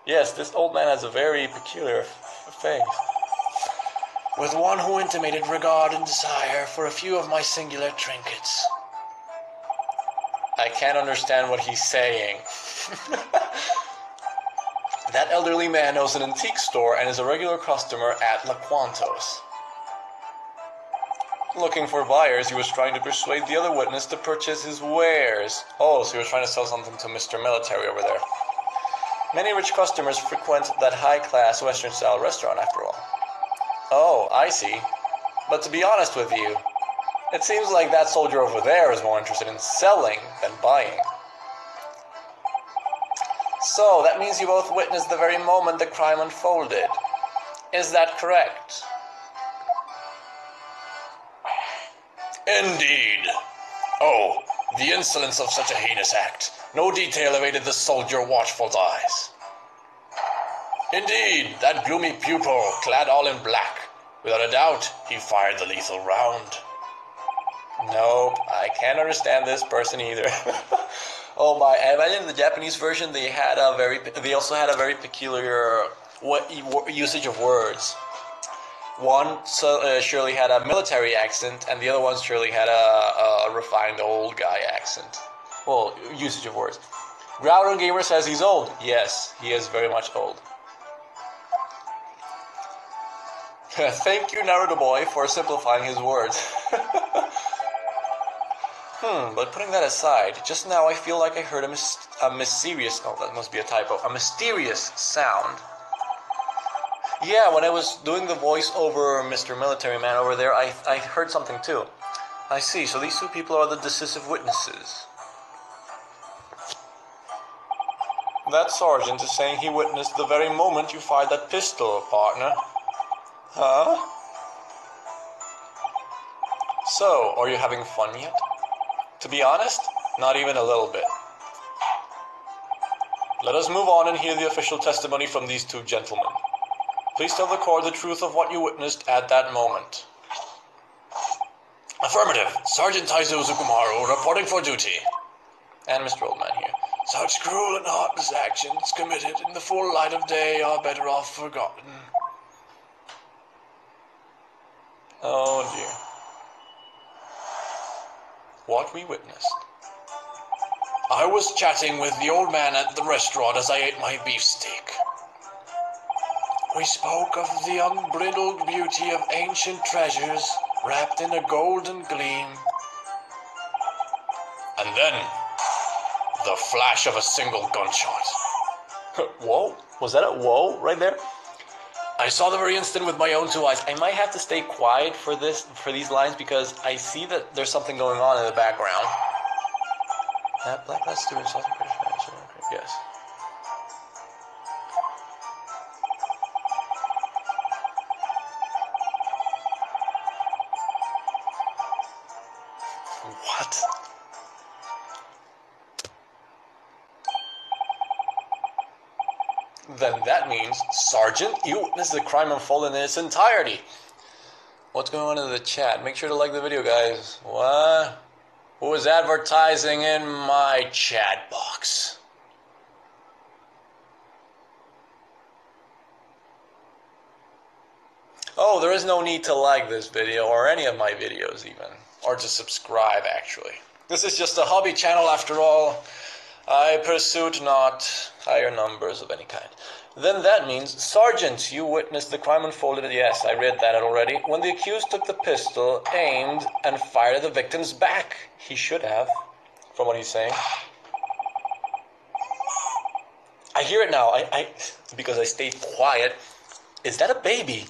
Yes, this old man has a very peculiar face. With one who intimated regard and desire for a few of my singular trinkets. I can't understand what he's saying. That elderly man owns an antique store and is a regular customer at La Quantos. Looking for buyers, he was trying to persuade the other witness to purchase his wares. Oh, so he was trying to sell something to Mr. Military over there. Many rich customers frequent that high-class Western-style restaurant, after all. Oh, I see. But to be honest with you, it seems like that soldier over there is more interested in selling than buying. So, that means you both witnessed the very moment the crime unfolded. Is that correct? Indeed. Oh, the insolence of such a heinous act. No detail evaded the soldier's watchful eyes. Indeed, that gloomy pupil, clad all in black. Without a doubt, he fired the lethal round. Nope, I can't understand this person either. Oh my! I imagine in the Japanese version they also had a very peculiar usage of words. One surely had a military accent, and the other one surely had a refined old guy accent. Well, usage of words. Groudon Gamer says he's old. Yes, he is very much old. Thank you, Naruto Boy, for simplifying his words. But putting that aside, just now I feel like I heard a mysterious... Oh, that must be a typo. A mysterious sound. Yeah, when I was doing the voice over Mr. Military Man over there, I heard something too. I see, so these 2 people are the decisive witnesses. That sergeant is saying he witnessed the very moment you fired that pistol, partner. Huh? So, are you having fun yet? To be honest, not even a little bit. Let us move on and hear the official testimony from these 2 gentlemen. Please tell the court the truth of what you witnessed at that moment. Affirmative. Sergeant Taizo Uzukumaru, reporting for duty. And Mr. Oldman here. Such cruel and heartless actions committed in the full light of day are better off forgotten. Oh dear. What we witnessed. I was chatting with the old man at the restaurant as I ate my beefsteak. We spoke of the unbridled beauty of ancient treasures wrapped in a golden gleam. And then, the flash of a single gunshot. Whoa? Was that a whoa right there? I saw the very instant with my own 2 eyes. I might have to stay quiet for these lines because I see that there's something going on in the background. That black last student saw the British man. Yes. What? Then that means, Sergeant, you witnessed the crime unfold in its entirety. What's going on in the chat? Make sure to like the video, guys. What? Who is advertising in my chat box? Oh, there is no need to like this video or any of my videos even. Or to subscribe, actually. This is just a hobby channel after all. I pursued not higher numbers of any kind. Then that means, Sergeant, you witnessed the crime unfolded. Yes, I read that already. When the accused took the pistol, aimed, and fired at the victim's back. He should have, from what he's saying. I hear it now. Because I stayed quiet. Is that a baby?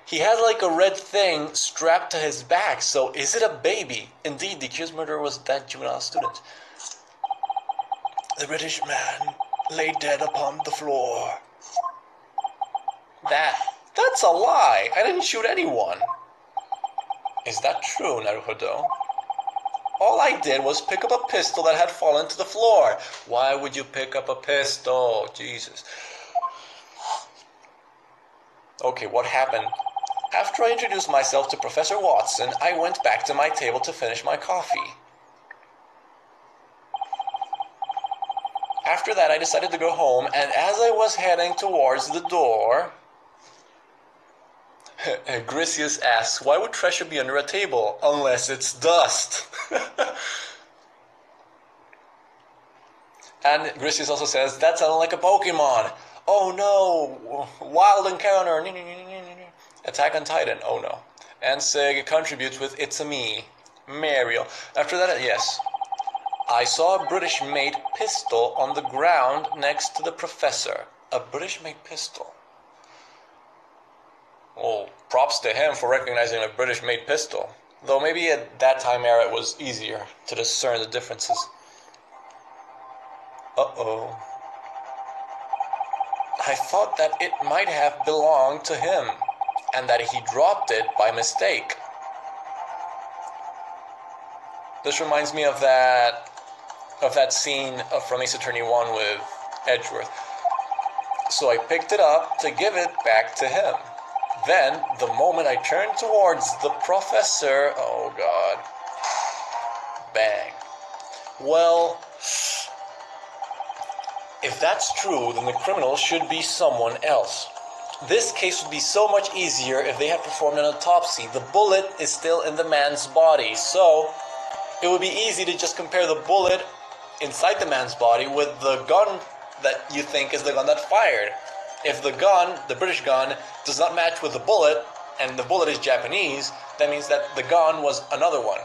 He had like a red thing strapped to his back, so is it a baby? Indeed, the accused murderer was that juvenile student. The British man lay dead upon the floor. That's a lie. I didn't shoot anyone. Is that true, Naruhodo? All I did was pick up a pistol that had fallen to the floor. Why would you pick up a pistol? Jesus. Okay, what happened? After I introduced myself to Professor Watson, I went back to my table to finish my coffee. After that, I decided to go home, and as I was heading towards the door, Grisius asks, why would treasure be under a table unless it's dust? And Grisius also says, that sounded like a Pokemon. Oh no, wild encounter. Attack on Titan, oh no. And Sig contributes with It's a Me, Mariel. After that, yes. I saw a British-made pistol on the ground next to the professor. A British-made pistol. Well, props to him for recognizing a British-made pistol. Though maybe at that time era it was easier to discern the differences. Uh-oh. I thought that it might have belonged to him, and that he dropped it by mistake. This reminds me of that scene from Ace Attorney 1 with Edgeworth. So I picked it up to give it back to him. Then, the moment I turned towards the professor, oh god, bang. Well, if that's true, then the criminal should be someone else. This case would be so much easier if they had performed an autopsy. The bullet is still in the man's body, so it would be easy to just compare the bullet inside the man's body with the gun that you think is the gun that fired. If the gun, the British gun, does not match with the bullet, and the bullet is Japanese, that means that the gun was another one.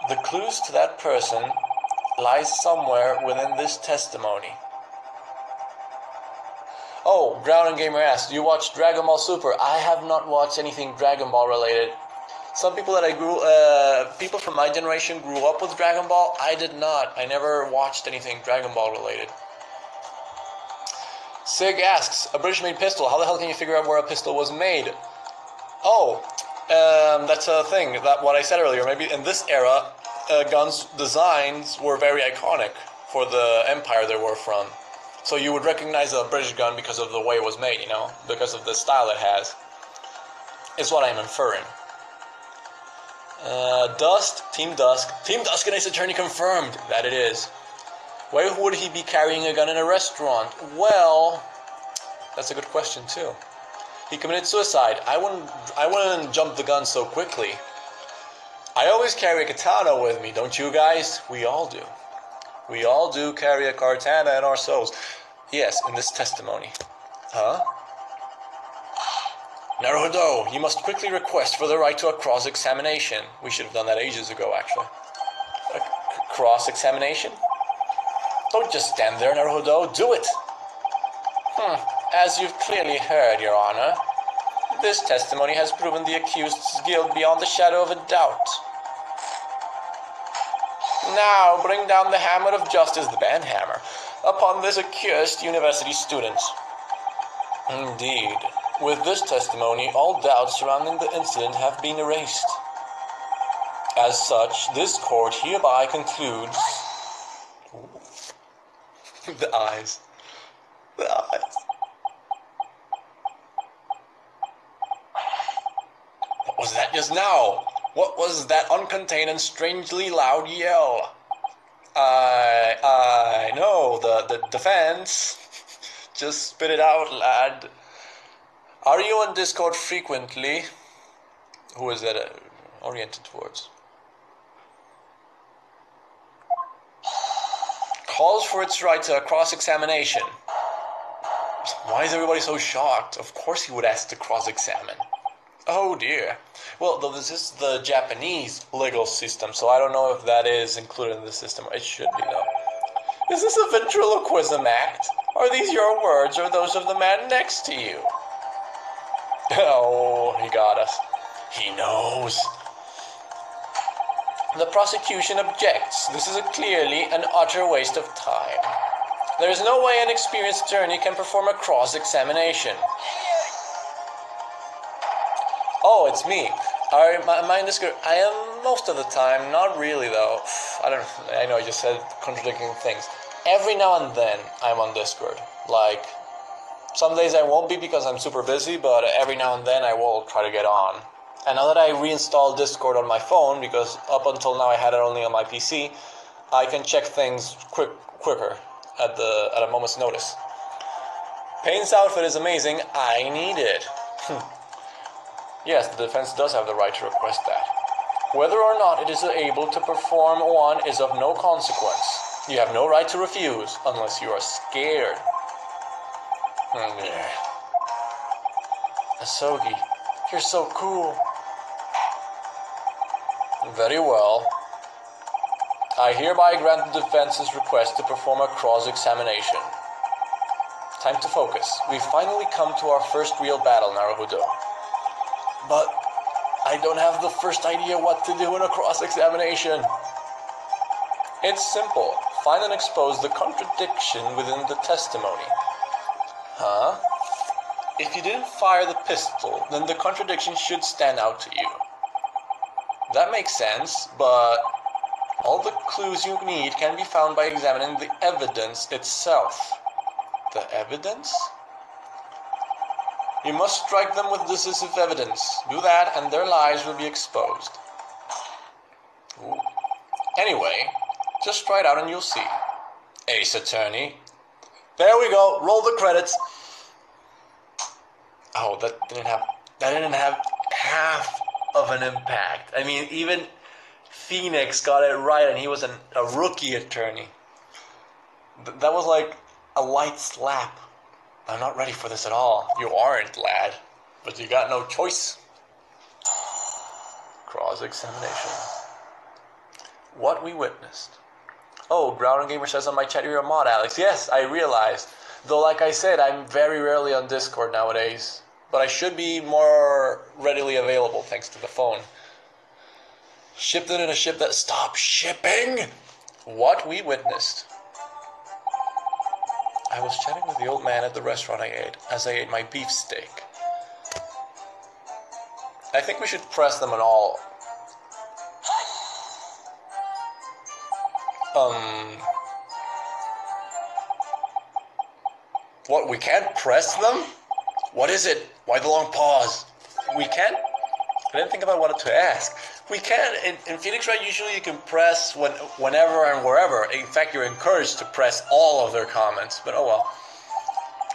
The clues to that person lies somewhere within this testimony. Oh, Ground and Gamer asks, do you watch Dragon Ball Super? I have not watched anything Dragon Ball related. Some people people from my generation grew up with Dragon Ball. I did not. I never watched anything Dragon Ball related. Sig asks, a British-made pistol. How the hell can you figure out where a pistol was made? Oh, that's a thing. That what I said earlier. Maybe in this era, guns designs were very iconic for the empire they were from. So you would recognize a British gun because of the way it was made, you know, because of the style it has. Is what I'm inferring. Dust, Team Dusk and Ace Attorney confirmed that it is. Why would he be carrying a gun in a restaurant? Well, that's a good question too. He committed suicide. I wouldn't jump the gun so quickly. I always carry a katana with me, don't you guys? We all do. We all do carry a katana in our souls. Yes, in this testimony. Huh? Naruhodo, you must quickly request for the right to a cross-examination. We should have done that ages ago, actually. A cross-examination? Don't just stand there, Naruhodo. Do it! As you've clearly heard, Your Honor, this testimony has proven the accused's guilt beyond the shadow of a doubt. Now, bring down the hammer of justice, the band hammer, upon this accursed university student. Indeed. With this testimony, all doubts surrounding the incident have been erased. As such, this court hereby concludes The eyes. The eyes. What was that just now? What was that uncontained and strangely loud yell? I know, the defense. Just spit it out, lad. Are you on Discord frequently? Who is that oriented towards? Calls for its right to a cross-examination. Why is everybody so shocked? Of course he would ask to cross-examine. Oh dear. Well, this is the Japanese legal system, so I don't know if that is included in the system. It should be, though. Is this a ventriloquism act? Are these your words or those of the man next to you? Oh, he got us. He knows. The prosecution objects. This is clearly an utter waste of time. There is no way an experienced attorney can perform a cross-examination. Oh, it's me. Am I in Discord? I am most of the time. Not really, though. I know I just said contradicting things. Every now and then, I'm on Discord. Like, some days I won't be because I'm super busy, but every now and then I will try to get on. And now that I reinstalled Discord on my phone, because up until now I had it only on my PC, I can check things quicker at a moment's notice. Payne's outfit is amazing. I need it. Yes, the defense does have the right to request that. Whether or not it is able to perform one is of no consequence. You have no right to refuse unless you are scared. Asogi, you're so cool. Very well. I hereby grant the defense's request to perform a cross-examination. Time to focus. We've finally come to our first real battle, Naruhodo. But I don't have the first idea what to do in a cross-examination. It's simple. Find and expose the contradiction within the testimony. Huh? If you didn't fire the pistol, then the contradiction should stand out to you. That makes sense, but all the clues you need can be found by examining the evidence itself. The evidence? You must strike them with decisive evidence. Do that and their lies will be exposed. Ooh. Anyway, just try it out and you'll see. Ace Attorney. There we go. Roll the credits. Oh, that didn't have half of an impact. I mean, even Phoenix got it right and he was a rookie attorney. That was like a light slap. I'm not ready for this at all. You aren't, lad. But you got no choice. Cross-examination. What we witnessed. Oh, Brown Gamer says on my chat you're a mod, Alex. Yes, I realized. Though, like I said, I'm very rarely on Discord nowadays. But I should be more readily available thanks to the phone. Shipped it in a ship that stopped shipping. What we witnessed. I was chatting with the old man at the restaurant as I ate my beefsteak. I think we should press them on all. What, we can't press them? What is it? Why the long pause? We can't? I didn't think about what to ask. We can. In Phoenix Wright, usually you can press whenever and wherever. In fact, you're encouraged to press all of their comments. But oh well.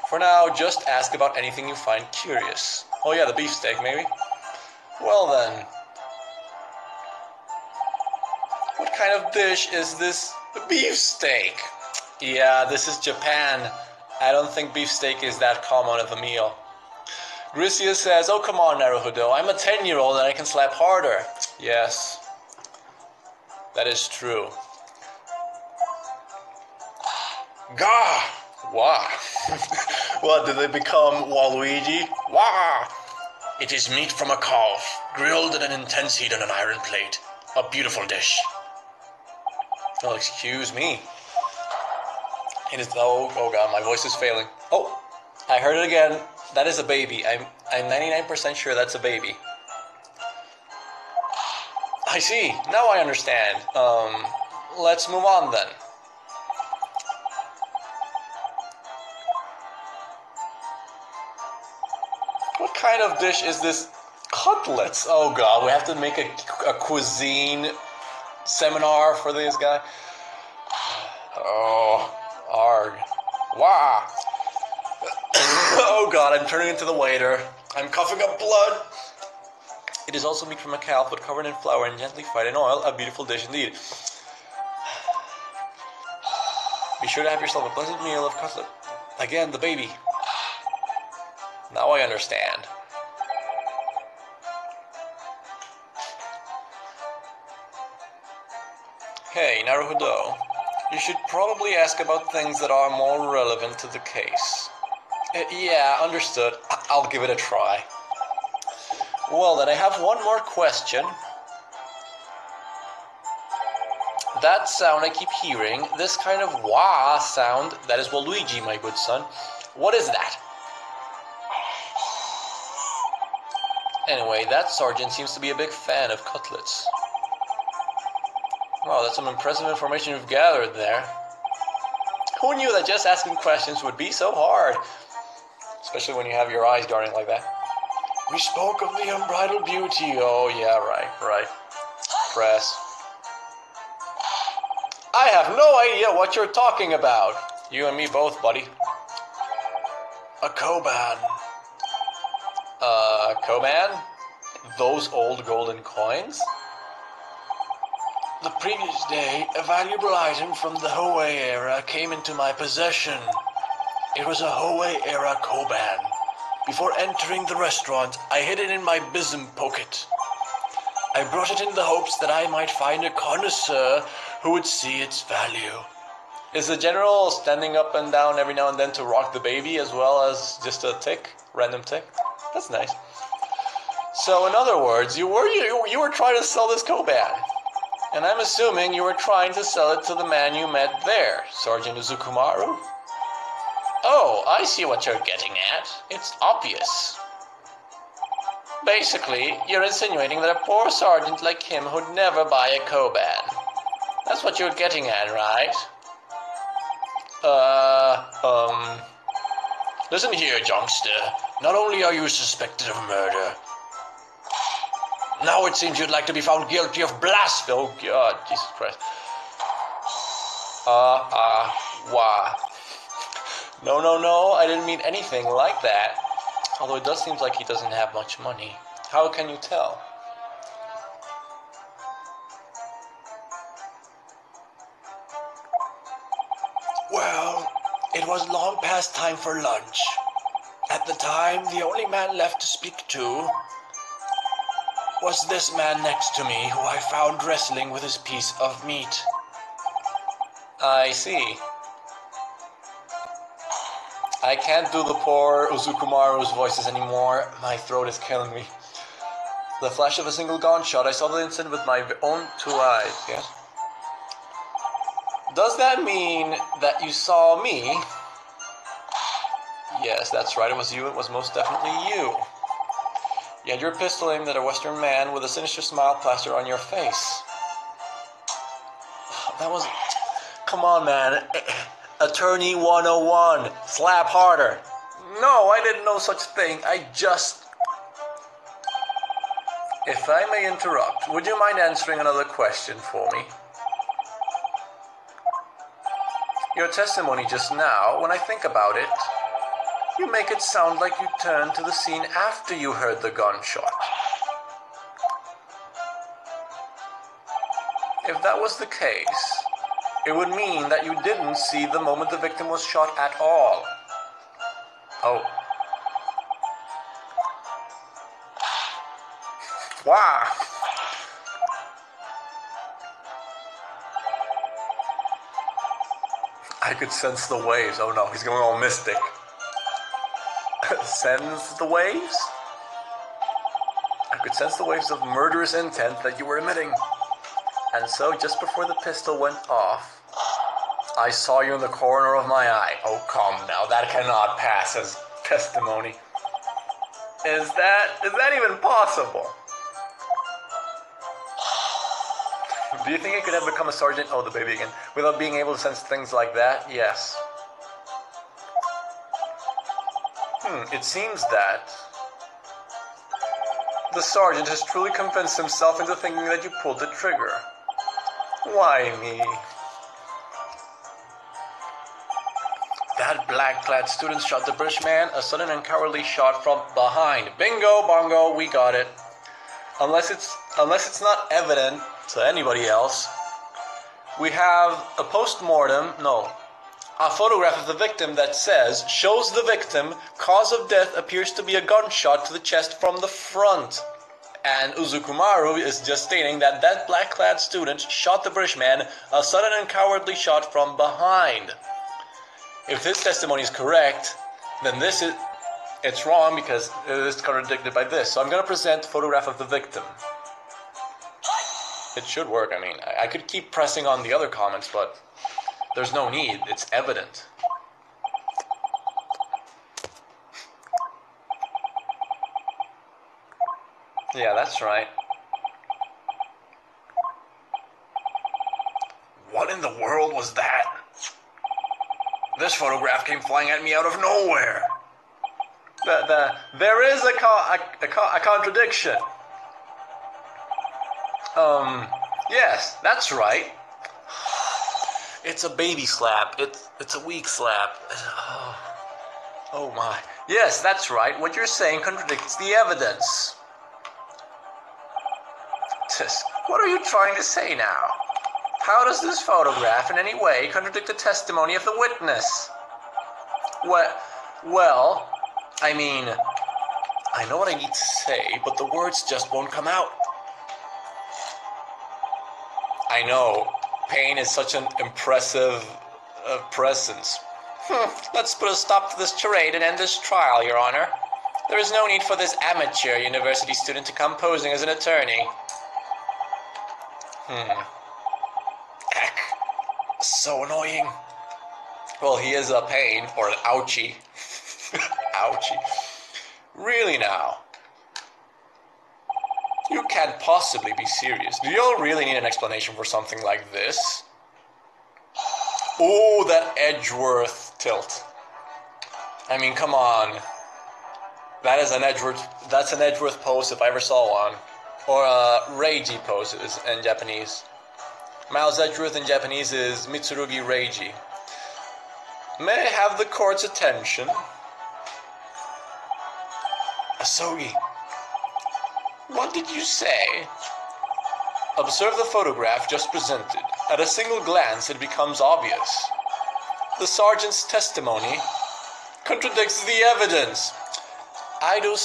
For now, just ask about anything you find curious. Oh yeah, the beefsteak, maybe? Well then. What kind of dish is this beefsteak? Yeah, this is Japan. I don't think beefsteak is that common of a meal. Grisia says, oh come on Naruhodo, I'm a 10-year-old and I can slap harder. Yes, that is true. Gah! Wah! What, did they become Waluigi? Wah! It is meat from a calf, grilled at an intense heat on an iron plate. A beautiful dish. Oh, excuse me. It is, oh god, my voice is failing. Oh, I heard it again. That is a baby. I'm 99% sure that's a baby. I see. Now I understand. Let's move on then. kind of dish is this? Cutlets. Oh god, we have to make a cuisine seminar for this guy. Oh, arg. Wah. Oh god, I'm turning into the waiter. I'm coughing up blood. It is also meat from a cow, but covered in flour and gently fried in oil. A beautiful dish indeed. Be sure to have yourself a blessed meal of cutlet. Again, the baby. Now I understand. Hey, Naruhodo. You should probably ask about things that are more relevant to the case. Yeah, understood. I'll give it a try. Well, then I have one more question. That sound I keep hearing, this kind of wah sound, that is Waluigi, my good son. What is that? Anyway, that sergeant seems to be a big fan of cutlets. Wow, that's some impressive information you've gathered there. Who knew that just asking questions would be so hard? Especially when you have your eyes darting like that. We spoke of the unbridled beauty. Oh, yeah, right. Press. I have no idea what you're talking about. You and me both, buddy. A Koban. Koban? Those old golden coins? The previous day, a valuable item from the Hoei era came into my possession. It was a Hoei era Koban. Before entering the restaurant, I hid it in my bosom pocket. I brought it in the hopes that I might find a connoisseur who would see its value. Is the general standing up and down every now and then to rock the baby as well as just a tick? Random tick? That's nice. So in other words, you were trying to sell this Koban. And I'm assuming you were trying to sell it to the man you met there, Sergeant Uzukumaru? Oh, I see what you're getting at. It's obvious. Basically, you're insinuating that a poor sergeant like him would never buy a Koban. That's what you're getting at, right? Listen here, youngster. Not only are you suspected of murder, now it seems you'd like to be found guilty of blasphemy. Oh, God, Jesus Christ. Wah. No, I didn't mean anything like that. Although it does seem like he doesn't have much money. How can you tell? Well, it was long past time for lunch. At the time, the only man left to speak to was this man next to me, who I found wrestling with his piece of meat. I see. I can't do the poor Uzukumaru's voices anymore. My throat is killing me. The flash of a single gunshot. I saw the incident with my own two eyes. Yes. Does that mean that you saw me? Yes, that's right. It was you. It was most definitely you. You had your pistol aimed at a Western man with a sinister smile plastered on your face. That was... Come on, man. Attorney 101. Slap harder. No, I didn't know such thing. I just... If I may interrupt, would you mind answering another question for me? Your testimony just now, when I think about it, you make it sound like you turned to the scene after you heard the gunshot. If that was the case, it would mean that you didn't see the moment the victim was shot at all. Oh. Wow. I could sense the waves. Oh no, he's going all mystic. Sense the waves? I could sense the waves of murderous intent that you were emitting. And so, just before the pistol went off, I saw you in the corner of my eye. Oh, come now, that cannot pass as testimony. Is that even possible? Do you think I could have become a sergeant? Oh, the baby again. Without being able to sense things like that? Yes. It seems that The sergeant has truly convinced himself into thinking that you pulled the trigger. Why me? That black-clad student shot the British man, a sudden and cowardly shot from behind. Bingo, bongo, we got it. Unless it's not evident to anybody else, we have a photograph of the victim that shows the victim, cause of death appears to be a gunshot to the chest from the front. And Uzukumaru is just stating that black-clad student shot the British man, a sudden and cowardly shot from behind. If this testimony is correct, then it's wrong because it is contradicted by this. So I'm going to present a photograph of the victim. It should work. I mean, I could keep pressing on the other comments, but there's no need. It's evident. Yeah, that's right. What in the world was that? This photograph came flying at me out of nowhere. There is a contradiction. Yes, that's right. It's a baby slap. It's a weak slap. Oh my. Yes, that's right. What you're saying contradicts the evidence. What are you trying to say now? How does this photograph in any way contradict the testimony of the witness? Well, I mean, I know what I need to say, but the words just won't come out. I know, pain is such an impressive presence. Let's put a stop to this charade and end this trial, Your Honor. There is no need for this amateur university student to come posing as an attorney. Heck, so annoying. Well, he is a pain, or an ouchie. Ouchie. Really now? You can't possibly be serious. Do y'all really need an explanation for something like this? Oh, that Edgeworth tilt. I mean, come on. That's an Edgeworth pose if I ever saw one. Or Reiji poses in Japanese. Miles Edgeworth in Japanese is Mitsurugi Reiji. May I have the court's attention? Asogi. What did you say? Observe the photograph just presented. At a single glance, it becomes obvious. The sergeant's testimony contradicts the evidence. Aido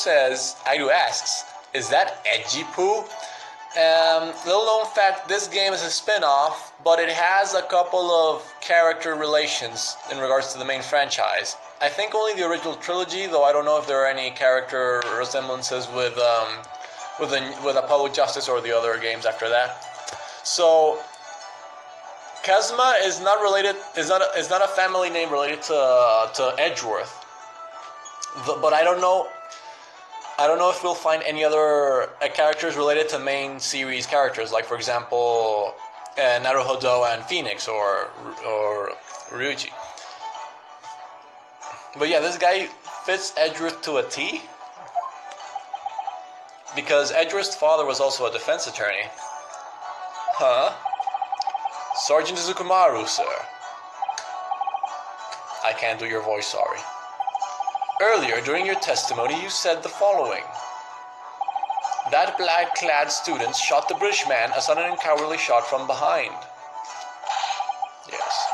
asks, is that edgy poo? Little known fact, this game is a spin-off, but it has a couple of character relations in regards to the main franchise. I think only the original trilogy, though I don't know if there are any character resemblances with Apollo Justice or the other games after that. So Kazuma is not a family name related to Edgeworth. But I don't know if we'll find any other characters related to main series characters, like for example Naruhodo and Phoenix or Ryuji. But yeah, this guy fits Edgeworth to a T. Because Edgeworth's father was also a defense attorney. Huh? Sergeant Izukumaru, sir. I can't do your voice, sorry. Earlier, during your testimony, you said the following. That black-clad student shot the British man, a sudden and cowardly shot from behind. Yes.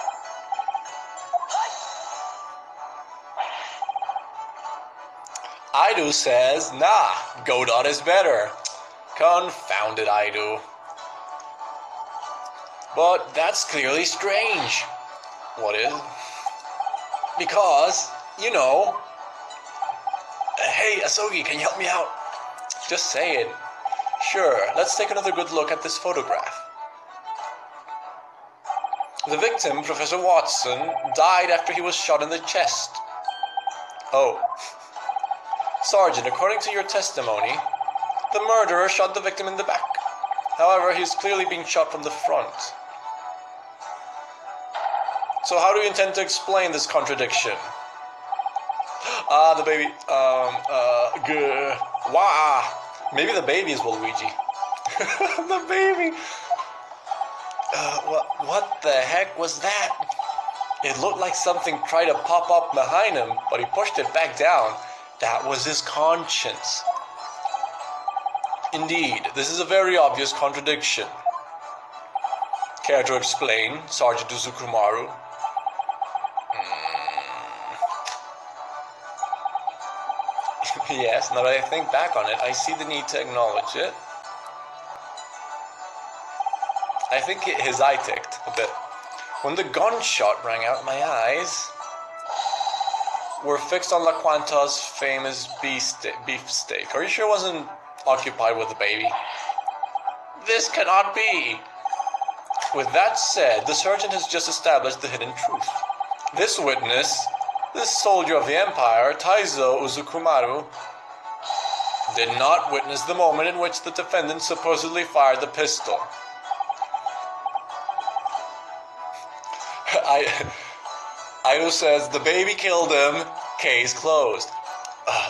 Aido says, nah, Godot is better. Confounded Aido. But that's clearly strange. What is? Because, you know... Hey, Asogi, can you help me out? Just say it. Sure, let's take another good look at this photograph. The victim, Professor Watson, died after he was shot in the chest. Oh. Sergeant, according to your testimony, the murderer shot the victim in the back. However, he's clearly being shot from the front. So how do you intend to explain this contradiction? The baby. Wah. Maybe the baby is Waluigi. The baby. What the heck was that? It looked like something tried to pop up behind him, but he pushed it back down. That was his conscience. Indeed, this is a very obvious contradiction. Care to explain, Sergeant Uzukumaru? Yes, now that I think back on it, I see the need to acknowledge it. I think his eye ticked a bit. When the gunshot rang out, my eyes were fixed on La Quanta's famous beefsteak. Are you sure it wasn't occupied with the baby? This cannot be. With that said, the sergeant has just established the hidden truth. This witness, this soldier of the Empire, Taizo Uzukumaru, did not witness the moment in which the defendant supposedly fired the pistol. Aido says, the baby killed him, case closed.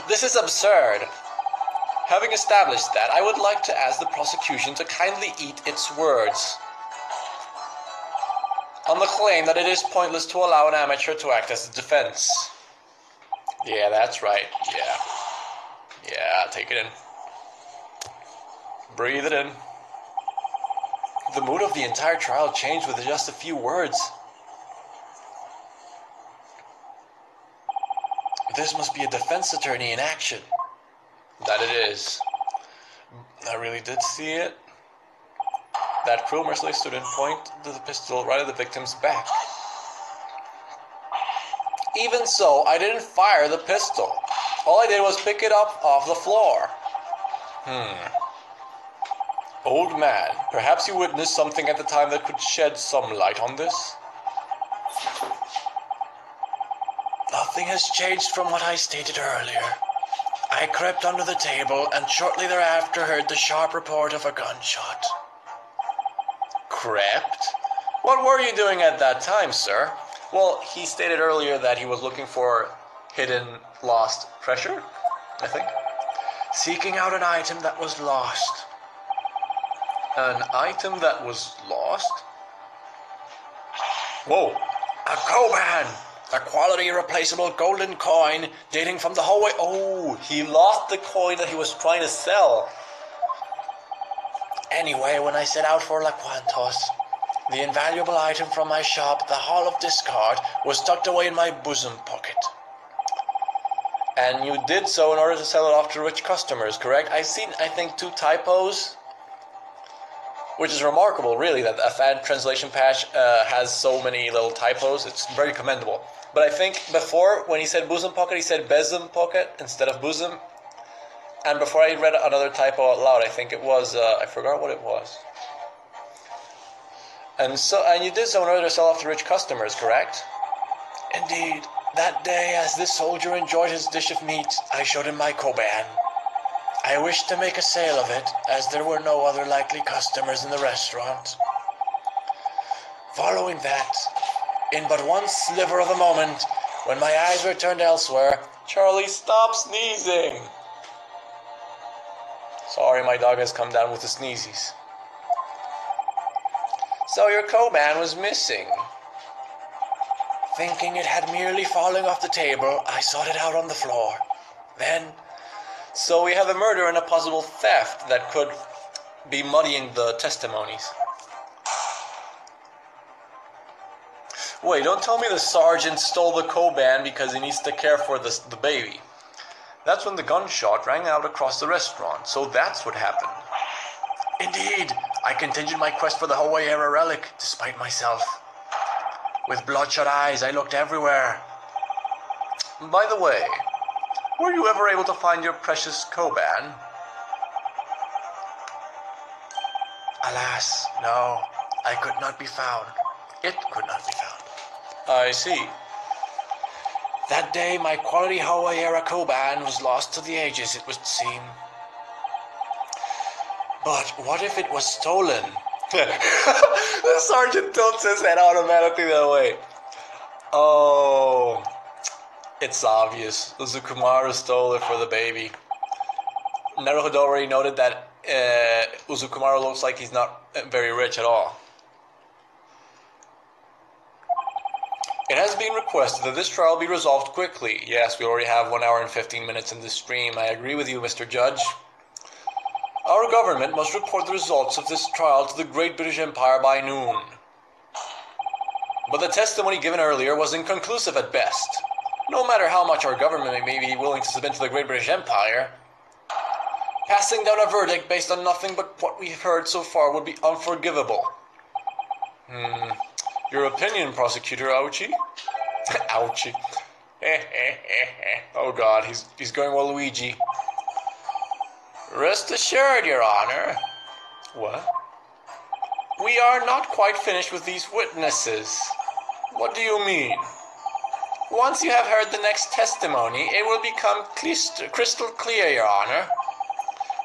This is absurd. Having established that, I would like to ask the prosecution to kindly eat its words on the claim that it is pointless to allow an amateur to act as a defense. Yeah, that's right. Yeah, take it in. Breathe it in. The mood of the entire trial changed with just a few words. This must be a defense attorney in action. That it is. I really did see it. That cruel, merciless student pointed the pistol right at the victim's back. Even so, I didn't fire the pistol. All I did was pick it up off the floor. Old man, perhaps you witnessed something at the time that could shed some light on this? Nothing has changed from what I stated earlier. I crept under the table and shortly thereafter heard the sharp report of a gunshot. Crept? What were you doing at that time, sir? Well, he stated earlier that he was looking for hidden lost treasure, I think. Seeking out an item that was lost. An item that was lost? Whoa! A koban! A quality irreplaceable golden coin dating from the hallway. Oh, he lost the coin that he was trying to sell. Anyway, when I set out for La Quantos, the invaluable item from my shop, the Hall of Discard, was tucked away in my bosom pocket. And you did so in order to sell it off to rich customers, correct? I've seen, I think, 2 typos, which is remarkable, really, that a fan translation patch has so many little typos. It's very commendable. But I think before, when he said bosom pocket, he said besom pocket instead of bosom. And before I read another typo out loud, I think it was, I forgot what it was. And you did so in order to sell off to rich customers, correct? Indeed. That day, as this soldier enjoyed his dish of meat, I showed him my koban. I wished to make a sale of it, as there were no other likely customers in the restaurant. Following that, in but one sliver of a moment, when my eyes were turned elsewhere, Charlie, stop sneezing! Sorry, my dog has come down with the sneezies. So your koban was missing. Thinking it had merely fallen off the table, I sought it out on the floor. Then, so we have a murder and a possible theft that could be muddying the testimonies. Wait, don't tell me the sergeant stole the koban because he needs to care for the baby. That's when the gunshot rang out across the restaurant, so that's what happened. Indeed, I continued my quest for the Hawaii-era relic, despite myself. With bloodshot eyes, I looked everywhere. By the way, were you ever able to find your precious koban? Alas, no, I could not be found. It could not be found. I see. That day, my quality Hawaii-era koban was lost to the ages, it would seem. But what if it was stolen? The sergeant tilts his head automatically that way. Oh, it's obvious. Uzukumaru stole it for the baby. Naruhodo already noted that Uzukumaru looks like he's not very rich at all. It has been requested that this trial be resolved quickly. Yes, we already have 1 hour and 15 minutes in this stream. I agree with you, Mr. Judge. Our government must report the results of this trial to the Great British Empire by noon. But the testimony given earlier was inconclusive at best. No matter how much our government may be willing to submit to the Great British Empire, passing down a verdict based on nothing but what we've heard so far would be unforgivable. Your opinion, Prosecutor Ouchie? Ouchie. Oh God, he's going Waluigi. Rest assured, Your Honor. What? We are not quite finished with these witnesses. What do you mean? Once you have heard the next testimony, it will become crystal clear, Your Honor.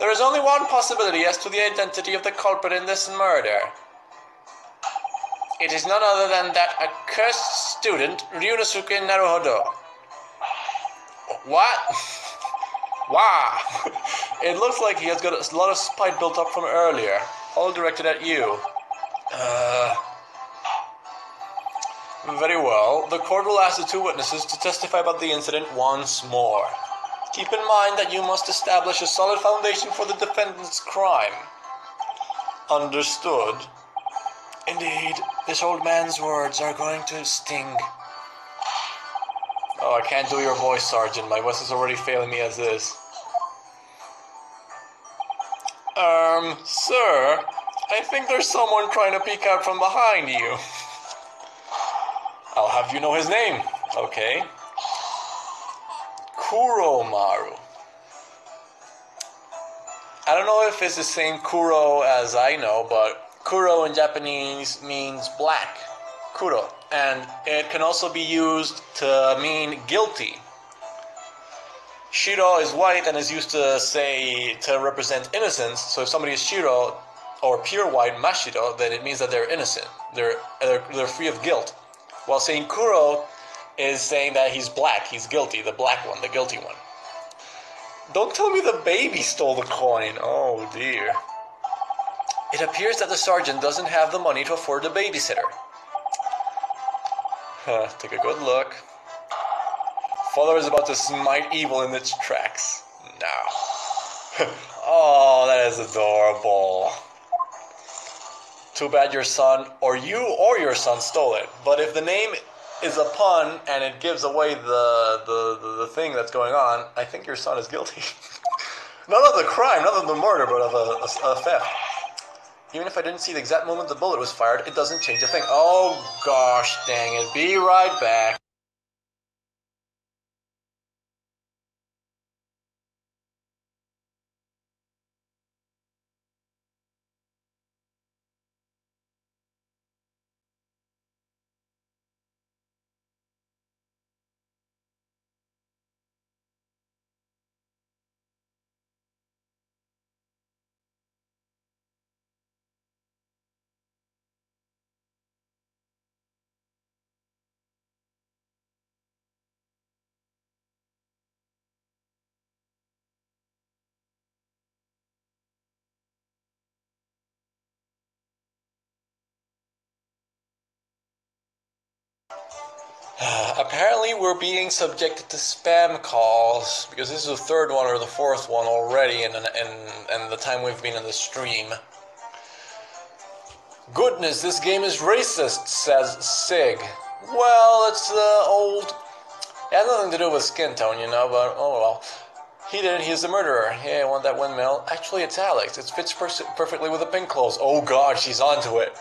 There is only one possibility as to the identity of the culprit in this murder. It is none other than that accursed student, Ryunosuke Naruhodo. What? Wow. It looks like he has got a lot of spite built up from earlier, all directed at you. Very well. The court will ask the two witnesses to testify about the incident once more. Keep in mind that you must establish a solid foundation for the defendant's crime. Understood. Indeed, this old man's words are going to sting. Oh, I can't do your voice, Sergeant. My voice is already failing me as is. Sir, I think there's someone trying to peek out from behind you. I'll have you know his name. Okay. Kuromaru. I don't know if it's the same Kuro as I know, but Kuro in Japanese means black. Kuro. And it can also be used to mean guilty. Shiro is white and is used to represent innocence. So if somebody is Shiro or pure white, Mashiro, then it means that they're innocent. They're free of guilt. While saying Kuro is saying that he's black, he's guilty, the black one, the guilty one. Don't tell me the baby stole the coin. Oh dear. It appears that the sergeant doesn't have the money to afford a babysitter. Take a good look. Father is about to smite evil in its tracks. Now. Oh, that is adorable. Too bad your son, or your son stole it. But if the name is a pun and it gives away the thing that's going on, I think your son is guilty. Not of the crime, not of the murder, but of a theft. Even if I didn't see the exact moment the bullet was fired, it doesn't change a thing. Oh gosh, dang it. Be right back. Apparently we're being subjected to spam calls, because this is the third one or the fourth one already in the time we've been in the stream. Goodness, this game is racist, says Sig. Well, it's old... It has nothing to do with skin tone, you know, but oh well. He did it, he's the murderer. Hey, I want that windmill. Actually, it's Alex. It fits perfectly with the pink clothes. Oh god, she's onto it.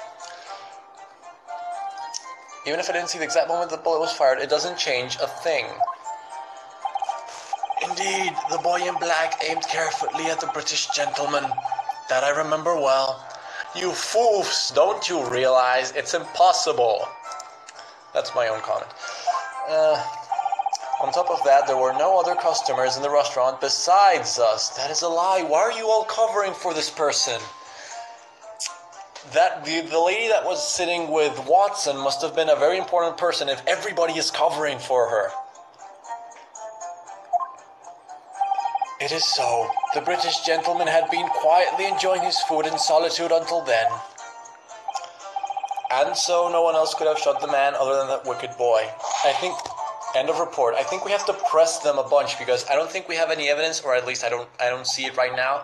Even if I didn't see the exact moment the bullet was fired, it doesn't change a thing. Indeed, the boy in black aimed carefully at the British gentleman. That I remember well. You foofs, don't you realize it's impossible? That's my own comment. On top of that, there were no other customers in the restaurant besides us. That is a lie. Why are you all covering for this person? That the lady that was sitting with Watson must have been a very important person if everybody is covering for her. It is so. The British gentleman had been quietly enjoying his food in solitude until then. And so no one else could have shot the man other than that wicked boy. I think, end of report. I think we have to press them a bunch because I don't think we have any evidence, or at least I don't see it right now.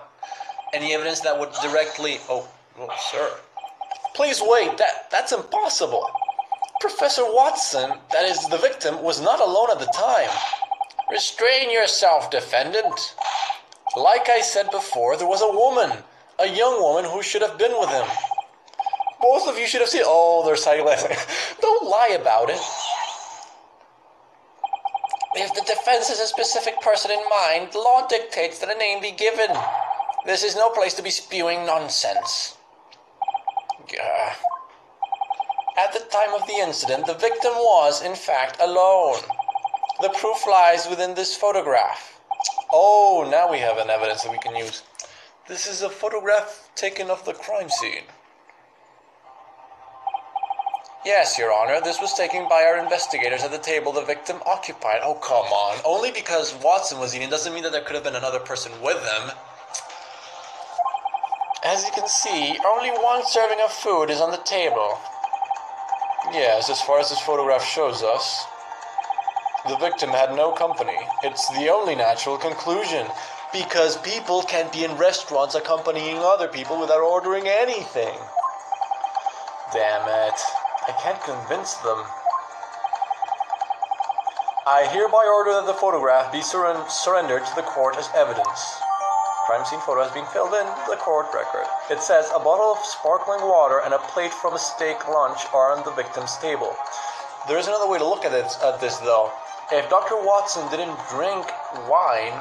Any evidence that would directly... Oh, sir. Please wait, that's impossible. Professor Watson, that is the victim, was not alone at the time. Restrain yourself, defendant. Like I said before, there was a woman, a young woman who should have been with him. Both of you should have seen... Oh, they're silent. Don't lie about it. If the defense has a specific person in mind, the law dictates that a name be given. This is no place to be spewing nonsense. At the time of the incident, the victim was, in fact, alone. The proof lies within this photograph. Oh, now we have an evidence that we can use. This is a photograph taken of the crime scene. Yes, Your Honor, this was taken by our investigators at the table the victim occupied. Oh, come on. Only because Watson was eating doesn't mean that there could have been another person with him. As you can see, only one serving of food is on the table. Yes, as far as this photograph shows us, the victim had no company. It's the only natural conclusion, because people can't be in restaurants accompanying other people without ordering anything. Damn it. I can't convince them. I hereby order that the photograph be surrendered to the court as evidence. Crime scene photo has been filled in the court record. It says a bottle of sparkling water and a plate from a steak lunch are on the victim's table. There is another way to look at this though. If Dr. Watson didn't drink wine...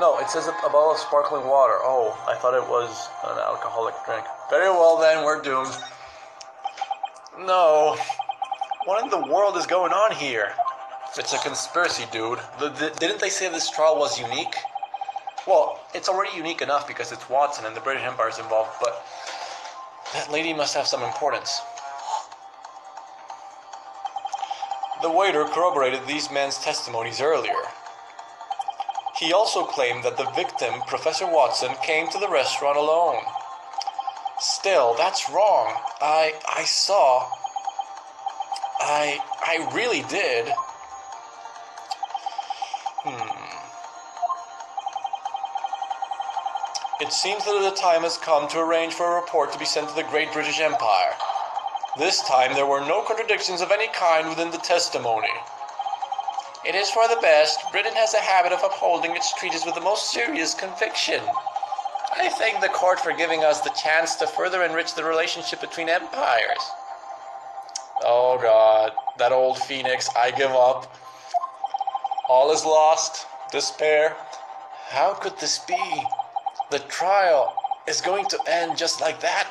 No, it says a bottle of sparkling water. Oh, I thought it was an alcoholic drink. Very well then, we're doomed. No. What in the world is going on here? It's a conspiracy, dude. Didn't they say this trial was unique? Well, it's already unique enough because it's Watson and the British Empire is involved, but that lady must have some importance. The waiter corroborated these men's testimonies earlier. He also claimed that the victim, Professor Watson, came to the restaurant alone. Still, that's wrong. I saw... I really did. It seems that the time has come to arrange for a report to be sent to the Great British Empire. This time there were no contradictions of any kind within the testimony. It is for the best. Britain has a habit of upholding its treaties with the most serious conviction. I thank the court for giving us the chance to further enrich the relationship between empires. Oh God, that old phoenix, I give up. All is lost, despair. How could this be? The trial is going to end just like that.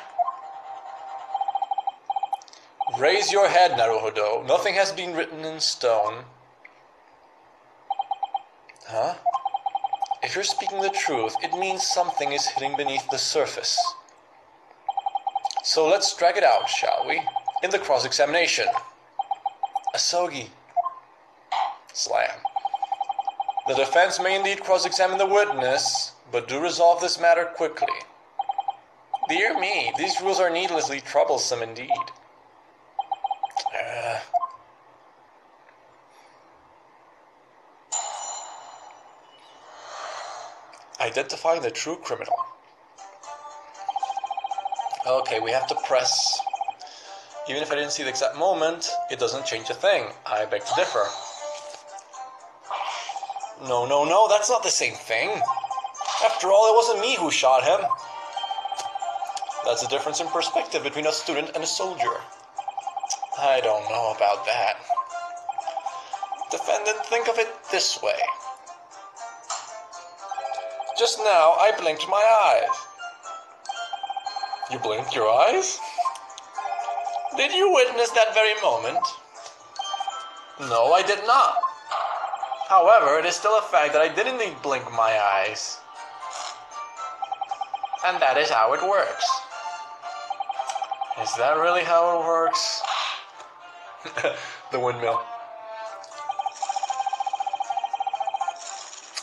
Raise your head, Naruhodo. Nothing has been written in stone. Huh? If you're speaking the truth, it means something is hidden beneath the surface. So let's drag it out, shall we? In the cross-examination. Asogi. Slam. The defense may indeed cross-examine the witness, but do resolve this matter quickly. Dear me, these rules are needlessly troublesome indeed. Identifying the true criminal. Okay, we have to press. Even if I didn't see the exact moment, it doesn't change a thing. I beg to differ. No, that's not the same thing. After all, it wasn't me who shot him. That's a difference in perspective between a student and a soldier. I don't know about that. Defendant, think of it this way. Just now, I blinked my eyes. You blinked your eyes? Did you witness that very moment? No, I did not. However, it is still a fact that I did indeed blink my eyes. And that is how it works. Is that really how it works? The windmill.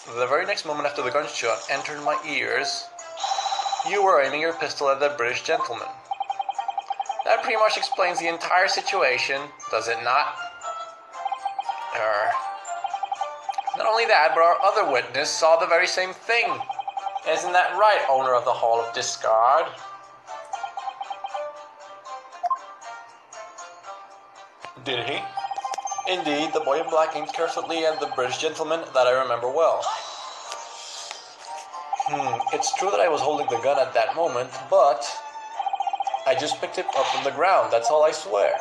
The very next moment after the gunshot entered my ears, you were aiming your pistol at that British gentleman. That pretty much explains the entire situation, does it not? Not only that, but our other witness saw the very same thing. Isn't that right, owner of the Hall of Discard? Did he? Indeed, the boy in black aimed carefully at the British gentleman, that I remember well. It's true that I was holding the gun at that moment, but I just picked it up from the ground, that's all I swear.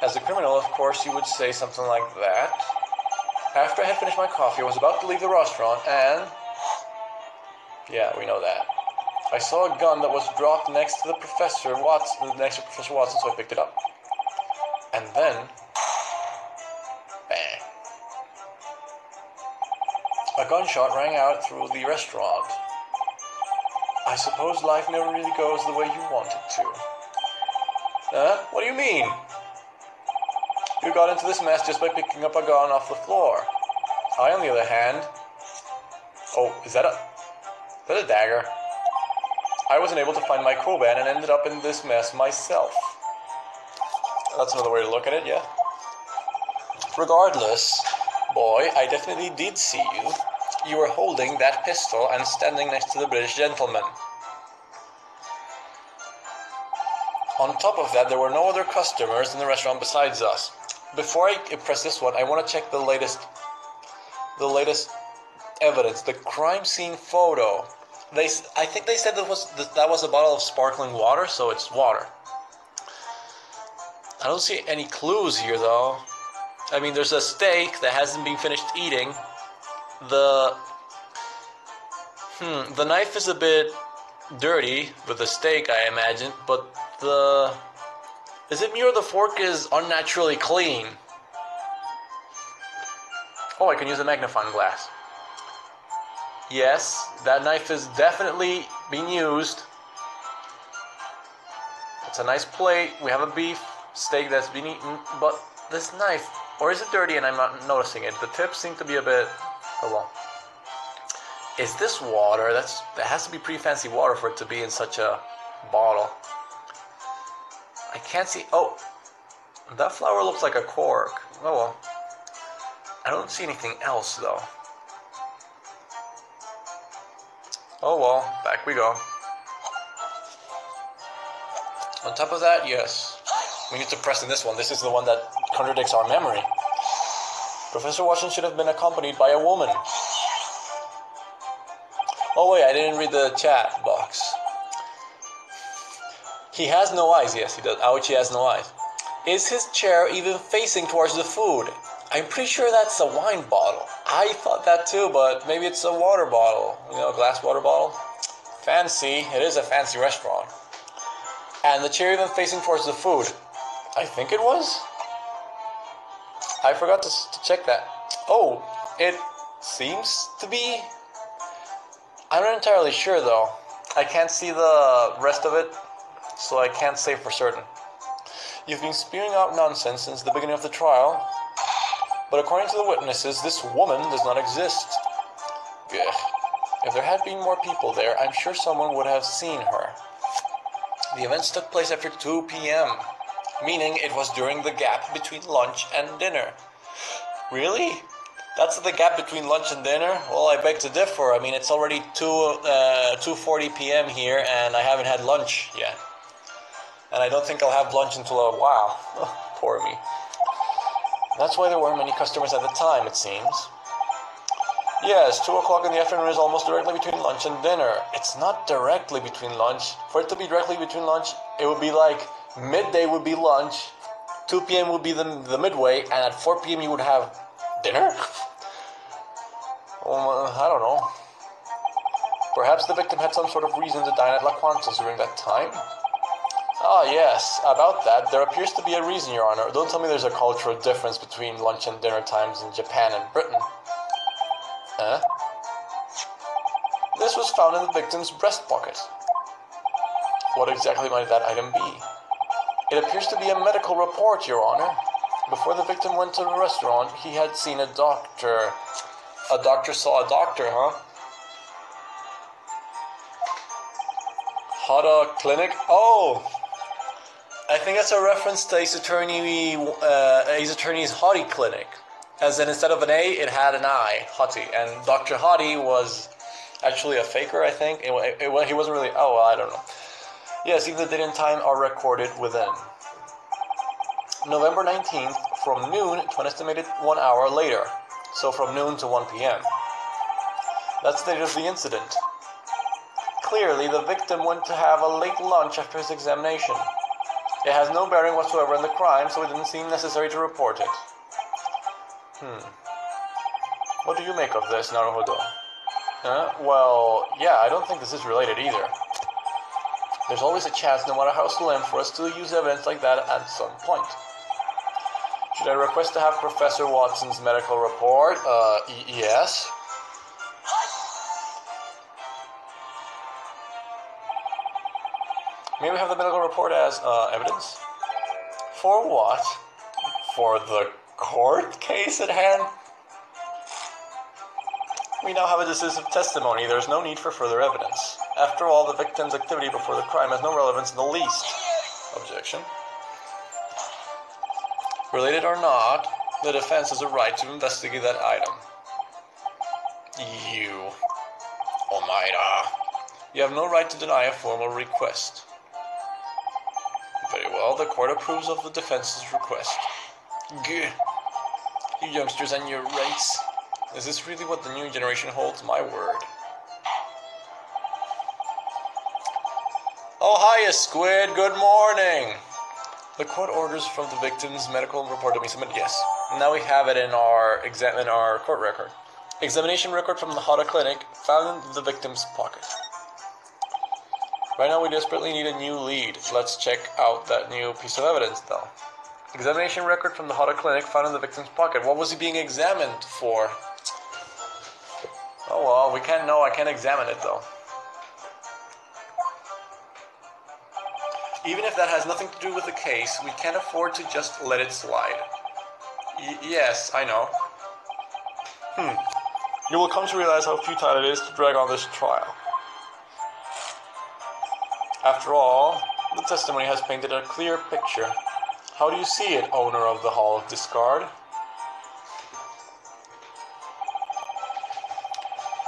As a criminal, of course, you would say something like that. After I had finished my coffee, I was about to leave the restaurant, and... yeah, we know that. I saw a gun that was dropped next to Professor Watson, so I picked it up. And then... bang. A gunshot rang out through the restaurant. I suppose life never really goes the way you want it to. What do you mean? You got into this mess just by picking up a gun off the floor. I, on the other hand... oh, is that a dagger? I wasn't able to find my crowbar and ended up in this mess myself. That's another way to look at it, yeah? Regardless, boy, I definitely did see you. You were holding that pistol and standing next to the British gentleman. On top of that, there were no other customers in the restaurant besides us. Before I press this one, I want to check the latest evidence, the crime scene photo. I think they said that was a bottle of sparkling water, so it's water. I don't see any clues here, though. I mean, there's a steak that hasn't been finished eating. The knife is a bit dirty with the steak, I imagine, but is it me or the fork is unnaturally clean? Oh, I can use a magnifying glass. Yes, that knife is definitely being used. It's a nice plate. We have a beef steak that's been eaten, but this knife, or is it dirty and I'm not noticing it? The tips seem to be a bit, oh well. Is this water? That has to be pretty fancy water for it to be in such a bottle. I can't see, oh, that flower looks like a cork. Oh well. I don't see anything else though. Oh well, back we go. On top of that, yes, we need to press in this one. This is the one that contradicts our memory. Professor Watson should have been accompanied by a woman. Oh wait, I didn't read the chat box. He has no eyes. Yes, he does. Ouch, he has no eyes. Is his chair even facing towards the food? I'm pretty sure that's a wine bottle. I thought that too, but maybe it's a water bottle. You know, a glass water bottle. Fancy. It is a fancy restaurant. And the chair even facing towards the food. I think it was. I forgot to check that. Oh, it seems to be. I'm not entirely sure though. I can't see the rest of it, so I can't say for certain. You've been spewing out nonsense since the beginning of the trial, but according to the witnesses, this woman does not exist. Ugh. If there had been more people there, I'm sure someone would have seen her. The events took place after 2 p.m., meaning it was during the gap between lunch and dinner. Really? That's the gap between lunch and dinner? Well, I beg to differ. I mean, it's already 2:40 p.m. here, and I haven't had lunch yet. And I don't think I'll have lunch until a while. Oh, poor me. That's why there weren't many customers at the time, it seems. Yes, 2 o'clock in the afternoon is almost directly between lunch and dinner. It's not directly between lunch. For it to be directly between lunch, it would be like midday would be lunch, 2 p.m. would be the midway, and at 4 p.m. you would have dinner? I don't know. Perhaps the victim had some sort of reason to dine at La Quanta's during that time? Ah, yes, about that, there appears to be a reason, Your Honor. Don't tell me there's a cultural difference between lunch and dinner times in Japan and Britain. Huh? This was found in the victim's breast pocket. What exactly might that item be? It appears to be a medical report, Your Honor. Before the victim went to the restaurant, he had seen a doctor. A doctor saw a doctor, huh? Hada Clinic? Oh! I think that's a reference to Ace Attorney's Hottie Clinic. As in, instead of an A, it had an I, Hottie. And Dr. Hottie was actually a faker, I think. He wasn't really... Oh, well, I don't know. Yes, even the date and time are recorded within. November 19th, from noon to an estimated 1 hour later. So from noon to 1 p.m. That's the date of the incident. Clearly, the victim went to have a late lunch after his examination. It has no bearing whatsoever on the crime, so it didn't seem necessary to report it. What do you make of this, Naruhodo? Well, yeah, I don't think this is related either. There's always a chance, no matter how slim, for us to use evidence like that at some point. Should I request to have Professor Watson's medical report? Yes. May we have the medical report as evidence? For what? For the court case at hand? We now have a decisive testimony. There is no need for further evidence. After all, the victim's activity before the crime has no relevance in the least. Objection. Related or not, the defense has a right to investigate that item. You, Omaira, you have no right to deny a formal request. Very well, the court approves of the defense's request. Gah. You youngsters and your race. Is this really what the new generation holds? My word. Oh, hiya, Squid. Good morning. The court orders from the victim's medical report to be submitted. Yes. Now we have it in our court record. Examination record from the Hada Clinic found in the victim's pocket. Right now we desperately need a new lead. Let's check out that new piece of evidence, though. Examination record from the Hada Clinic found in the victim's pocket. What was he being examined for? Oh well, we can't know. I can't examine it, though. Even if that has nothing to do with the case, we can't afford to just let it slide. Yes, I know. You will come to realize how futile it is to drag on this trial. After all, the testimony has painted a clear picture. How do you see it, owner of the Hall of Discard?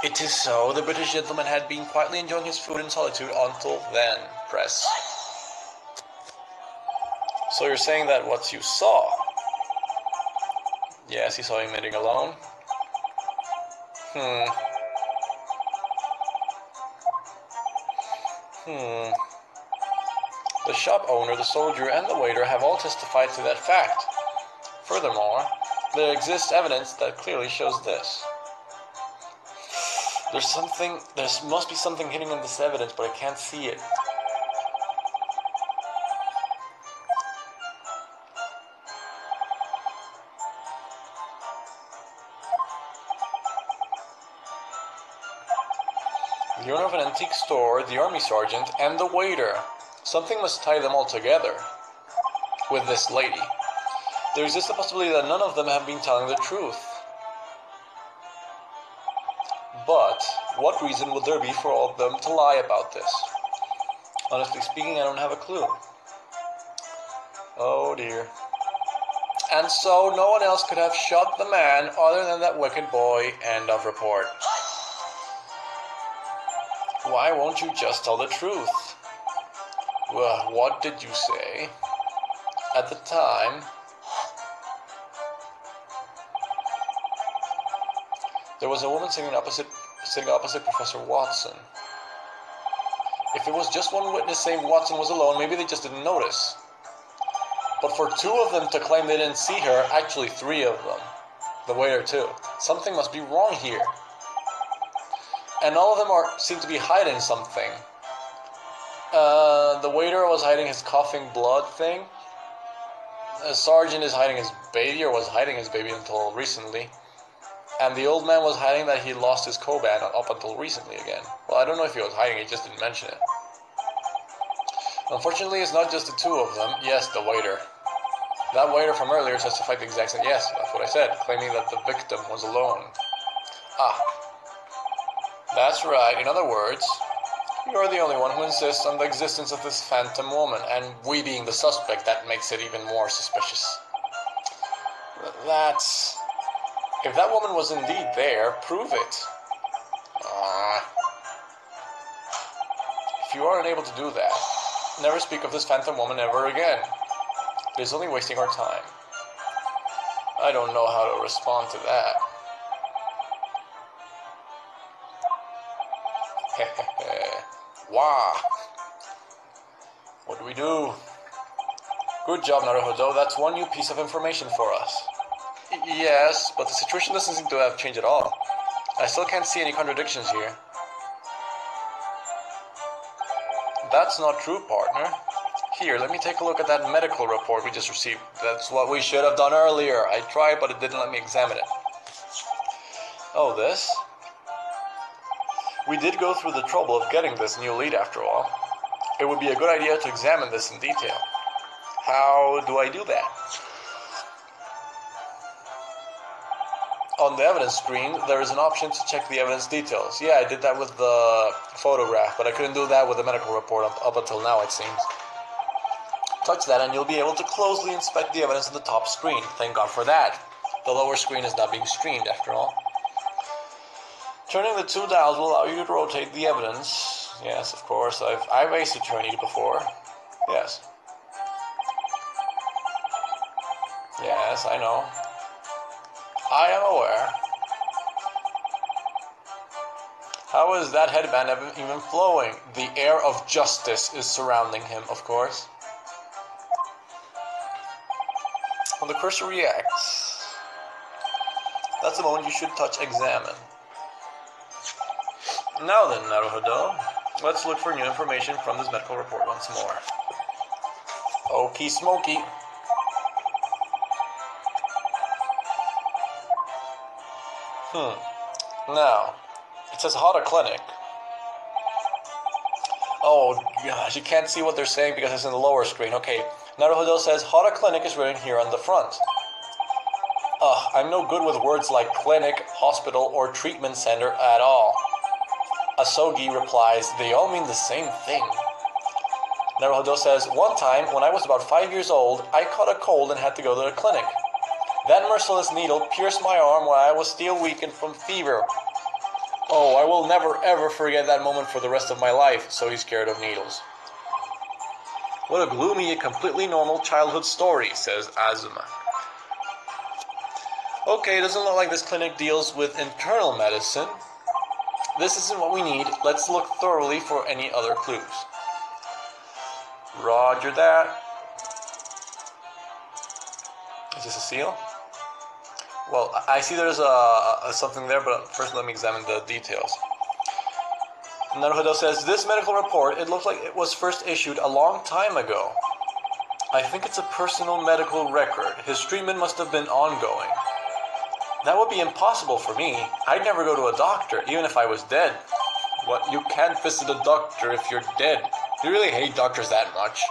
It is so. The British gentleman had been quietly enjoying his food in solitude until then. Press. So you're saying that what you saw? Yes, you saw him eating alone. The shop owner, the soldier, and the waiter have all testified to that fact. Furthermore, there exists evidence that clearly shows this. There must be something hidden in this evidence, but I can't see it. The owner of an antique store, the army sergeant, and the waiter. Something must tie them all together with this lady. There exists a possibility that none of them have been telling the truth. But what reason would there be for all of them to lie about this? Honestly speaking, I don't have a clue. Oh dear. And so no one else could have shot the man other than that wicked boy. End of report. Why won't you just tell the truth? Well, what did you say? At the time, there was a woman sitting opposite Professor Watson. If it was just one witness saying Watson was alone, maybe they just didn't notice. But for two of them to claim they didn't see her, actually three of them, the waiter too, something must be wrong here. And all of them seem to be hiding something. The waiter was hiding his coughing blood thing. The sergeant is hiding his baby, or was hiding his baby until recently. And the old man was hiding that he lost his Koban up until recently again. Well, I don't know if he was hiding, he just didn't mention it. Unfortunately, it's not just the two of them. Yes, the waiter. That waiter from earlier testified the exact same. Yes, that's what I said, claiming that the victim was alone. Ah, that's right. In other words, you're the only one who insists on the existence of this phantom woman, and we being the suspect, that makes it even more suspicious. That's... If that woman was indeed there, prove it. If you are unable to do that, never speak of this phantom woman ever again. It is only wasting our time. I don't know how to respond to that. Wow. What do we do? Good job, Naruhodo. That's one new piece of information for us. Yes, but the situation doesn't seem to have changed at all. I still can't see any contradictions here. That's not true, partner. Here, let me take a look at that medical report we just received. That's what we should have done earlier. I tried, but it didn't let me examine it. Oh, this? We did go through the trouble of getting this new lead after all. It would be a good idea to examine this in detail. How do I do that? On the evidence screen, there is an option to check the evidence details. Yeah, I did that with the photograph, but I couldn't do that with the medical report up until now, it seems. Touch that and you'll be able to closely inspect the evidence on the top screen. Thank God for that. The lower screen is not being streamed, after all. Turning the two dials will allow you to rotate the evidence. Yes, of course, I've aced attorneyed before. Yes. Yes, I know. I am aware. How is that headband even flowing? The air of justice is surrounding him, of course. When the cursor reacts, that's the moment you should touch examine. Now then, Naruhodo, let's look for new information from this medical report once more. Okie smoky. Now, it says Hada Clinic. Oh gosh, you can't see what they're saying because it's in the lower screen. Okay, Naruhodo says Hada Clinic is written here on the front. I'm no good with words like clinic, hospital, or treatment center at all. Asogi replies, they all mean the same thing. Naruhodo says, one time, when I was about 5 years old, I caught a cold and had to go to the clinic. That merciless needle pierced my arm while I was still weakened from fever. Oh, I will never ever forget that moment for the rest of my life, so he's scared of needles. What a gloomy and completely normal childhood story, says Azuma. Okay, it doesn't look like this clinic deals with internal medicine. This isn't what we need. Let's look thoroughly for any other clues. Roger that. Is this a seal? Well, I see there's something there, but first let me examine the details. Naruhodo says, this medical report, it looks like it was first issued a long time ago. I think it's a personal medical record. His treatment must have been ongoing. That would be impossible for me. I'd never go to a doctor, even if I was dead. What, you can't visit a doctor if you're dead? Do you really hate doctors that much?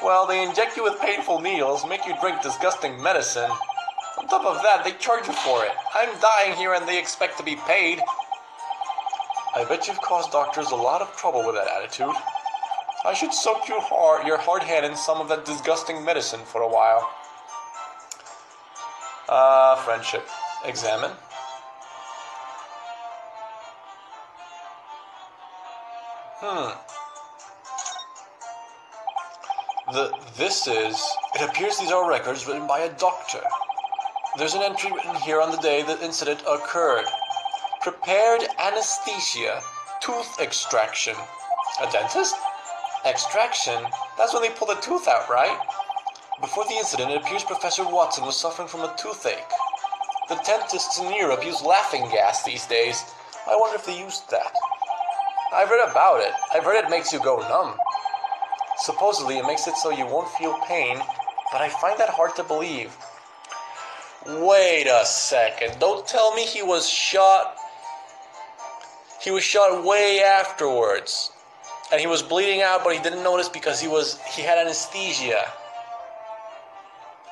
Well, they inject you with painful needles, make you drink disgusting medicine. On top of that, they charge you for it. I'm dying here and they expect to be paid. I bet you've caused doctors a lot of trouble with that attitude. I should soak your hard head in some of that disgusting medicine for a while. Friendship. Examine. It appears these are records written by a doctor. There's an entry written here on the day the incident occurred. Prepared anesthesia, tooth extraction. A dentist? Extraction? That's when they pull the tooth out, right? Before the incident, it appears Professor Watson was suffering from a toothache. The dentists in Europe use laughing gas these days. I wonder if they used that. I've read about it. I've heard it makes you go numb. Supposedly, it makes it so you won't feel pain, but I find that hard to believe. Wait a second. Don't tell me he was shot. He was shot way afterwards. And he was bleeding out, but he didn't notice because he had anesthesia.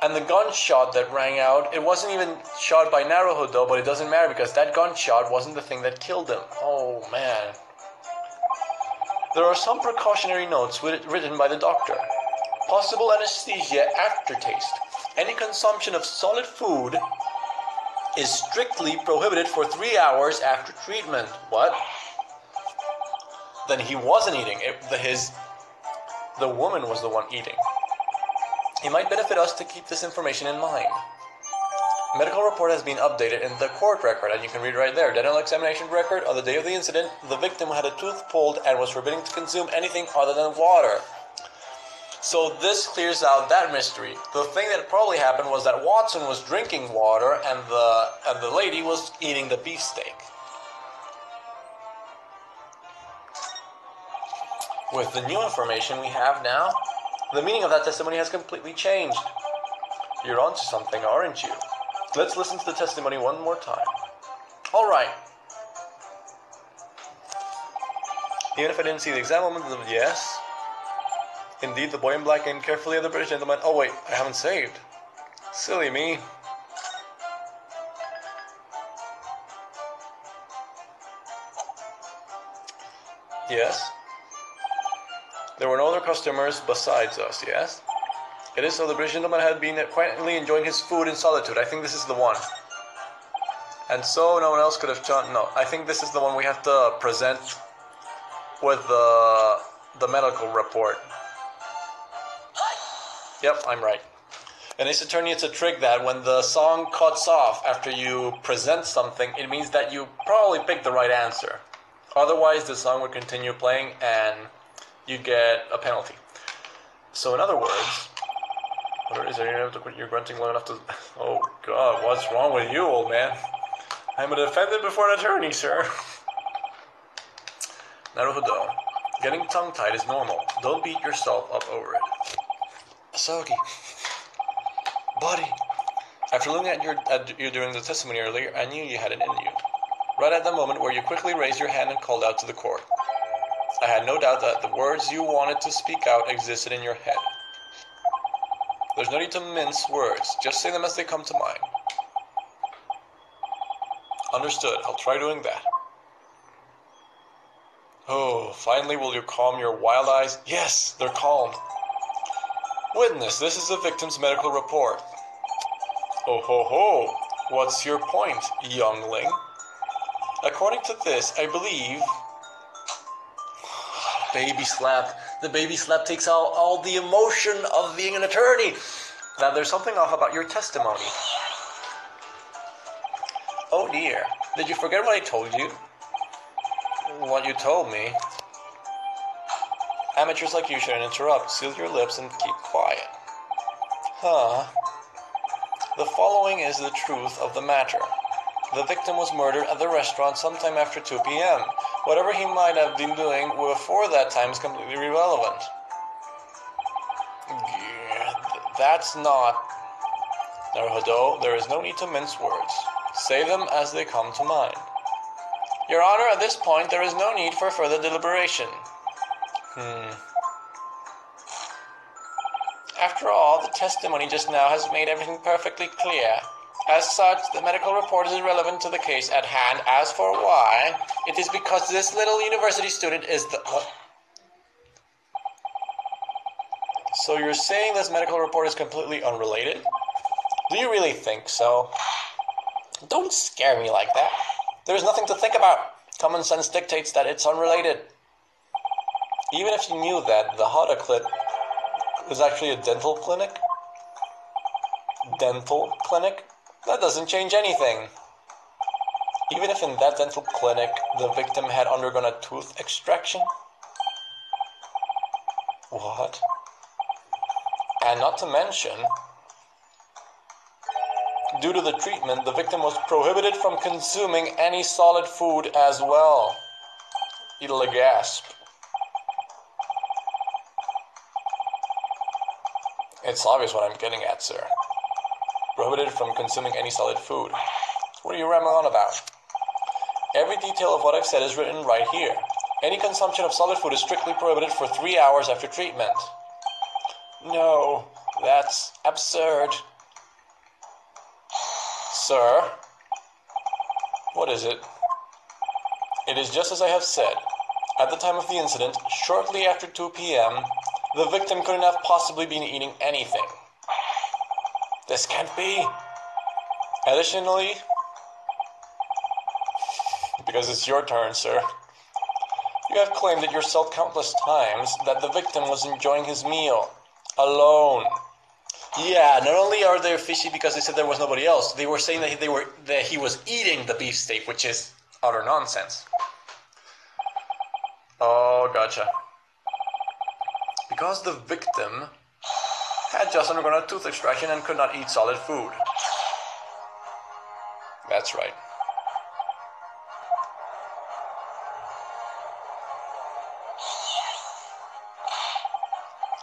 And the gunshot that rang out, it wasn't even shot by Naruhodo, but it doesn't matter because that gunshot wasn't the thing that killed him. Oh man. There are some precautionary notes written by the doctor. Possible anesthesia aftertaste. Any consumption of solid food is strictly prohibited for 3 hours after treatment. What? Then he wasn't eating. The woman was the one eating. It might benefit us to keep this information in mind. Medical report has been updated in the court record, and you can read right there. Dental examination record. On the day of the incident, the victim had a tooth pulled and was forbidden to consume anything other than water. So this clears out that mystery. The thing that probably happened was that Watson was drinking water and the lady was eating the beefsteak. With the new information we have now, the meaning of that testimony has completely changed. You're onto something, aren't you? Let's listen to the testimony one more time. Alright. Even if I didn't see the exam moment, yes. Indeed, the boy in black aimed carefully at the British gentleman. Oh wait, I haven't saved. Silly me. Yes. There were no other customers besides us, yes? It is so the British gentleman had been quietly enjoying his food in solitude. I think this is the one. And so no one else could have done. No, I think this is the one we have to present with the medical report. Yep, I'm right. And Ace Attorney, it's a trick that when the song cuts off after you present something, it means that you probably picked the right answer. Otherwise, the song would continue playing and you get a penalty. So in other words, what is it? You have to quit your grunting long enough to... Oh God, what's wrong with you, old man? I'm a defendant before an attorney, sir. Naruhodo, getting tongue-tied is normal. Don't beat yourself up over it. Asogi, buddy. After looking at you during the testimony earlier, I knew you had it in you. Right at the moment where you quickly raised your hand and called out to the court. I had no doubt that the words you wanted to speak out existed in your head. There's no need to mince words. Just say them as they come to mind. Understood. I'll try doing that. Oh, finally will you calm your wild eyes? Yes, they're calmed. Witness, this is the victim's medical report. Oh ho ho, what's your point, youngling? According to this, I believe... Baby slap. The baby slap takes out all the emotion of being an attorney. Now there's something off about your testimony. Oh dear, did you forget what I told you? What you told me? Amateurs like you shouldn't interrupt. Seal your lips and keep quiet. Huh. The following is the truth of the matter. The victim was murdered at the restaurant sometime after 2 p.m. Whatever he might have been doing before that time is completely irrelevant. That's not... Naruhodo, there is no need to mince words. Say them as they come to mind. Your Honor, at this point, there is no need for further deliberation. After all, the testimony just now has made everything perfectly clear. As such, the medical report is irrelevant to the case at hand. As for why, it is because this little university student is the... What? So you're saying this medical report is completely unrelated? Do you really think so? Don't scare me like that. There's nothing to think about. Common sense dictates that it's unrelated. Even if you knew that the Hodaclit is actually a dental clinic? Dental clinic? That doesn't change anything. Even if in that dental clinic the victim had undergone a tooth extraction? What? And not to mention, due to the treatment, the victim was prohibited from consuming any solid food as well. It'll gasp. It's obvious what I'm getting at, sir. Prohibited from consuming any solid food. What are you rambling on about? Every detail of what I've said is written right here. Any consumption of solid food is strictly prohibited for 3 hours after treatment. No, that's absurd. Sir, what is it? It is just as I have said. At the time of the incident, shortly after 2 p.m., the victim couldn't have possibly been eating anything. This can't be. Additionally, because it's your turn, sir, you have claimed at yourself countless times that the victim was enjoying his meal alone. Yeah, not only are they fishy because they said there was nobody else, they were saying that he was eating the beefsteak, which is utter nonsense. Oh, gotcha. Because the victim had just undergone a tooth extraction and could not eat solid food. That's right.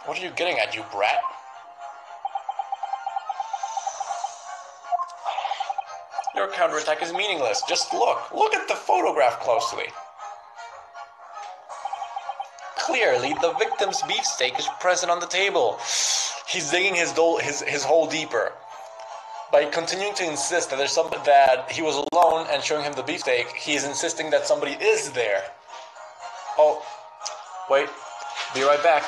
What are you getting at, you brat? Your counterattack is meaningless. Just look. Look at the photograph closely. Clearly, the victim's beefsteak is present on the table. He's digging his hole deeper. By continuing to insist that that he was alone and showing him the beefsteak, he is insisting that somebody is there. Oh, wait. Be right back.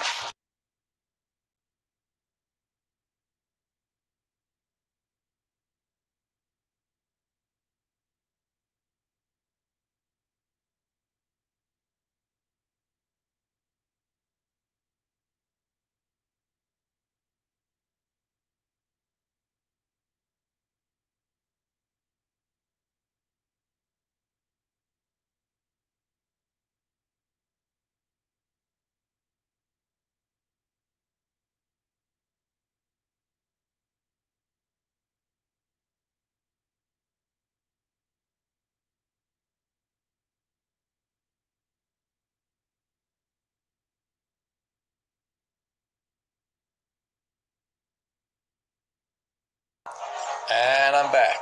And I'm back.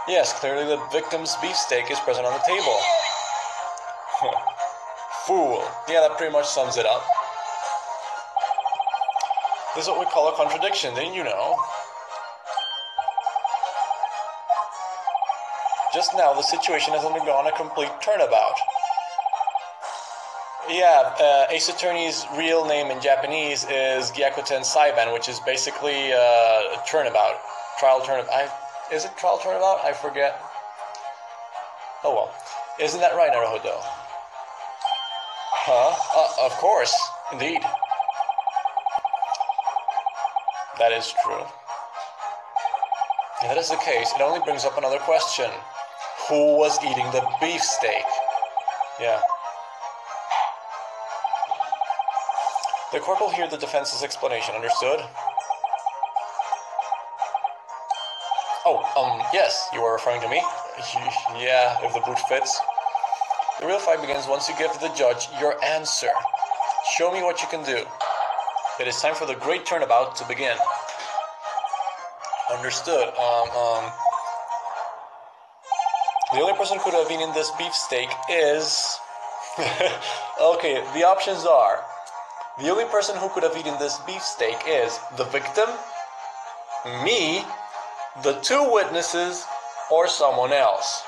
Yes, clearly the victim's beefsteak is present on the table. Fool. Yeah, that pretty much sums it up. This is what we call a contradiction, didn't you know? Just now, the situation has undergone a complete turnabout. Yeah, Ace Attorney's real name in Japanese is Gyakuten Saiban, which is basically a turnabout. Trial turnabout. Is it trial turnabout? I forget. Oh well. Isn't that right, Naruhodo? Huh? Of course. Indeed. That is true. If that is the case, it only brings up another question. Who was eating the beefsteak? Yeah. The court will hear the defense's explanation, understood? Oh, yes, you were referring to me? Yeah, if the brute fits. The real fight begins once you give the judge your answer. Show me what you can do. It is time for the great turnabout to begin. Understood. The only person who could have eaten this beefsteak is... Okay, the options are... The only person who could have eaten this beefsteak is the victim, me, the two witnesses, or someone else.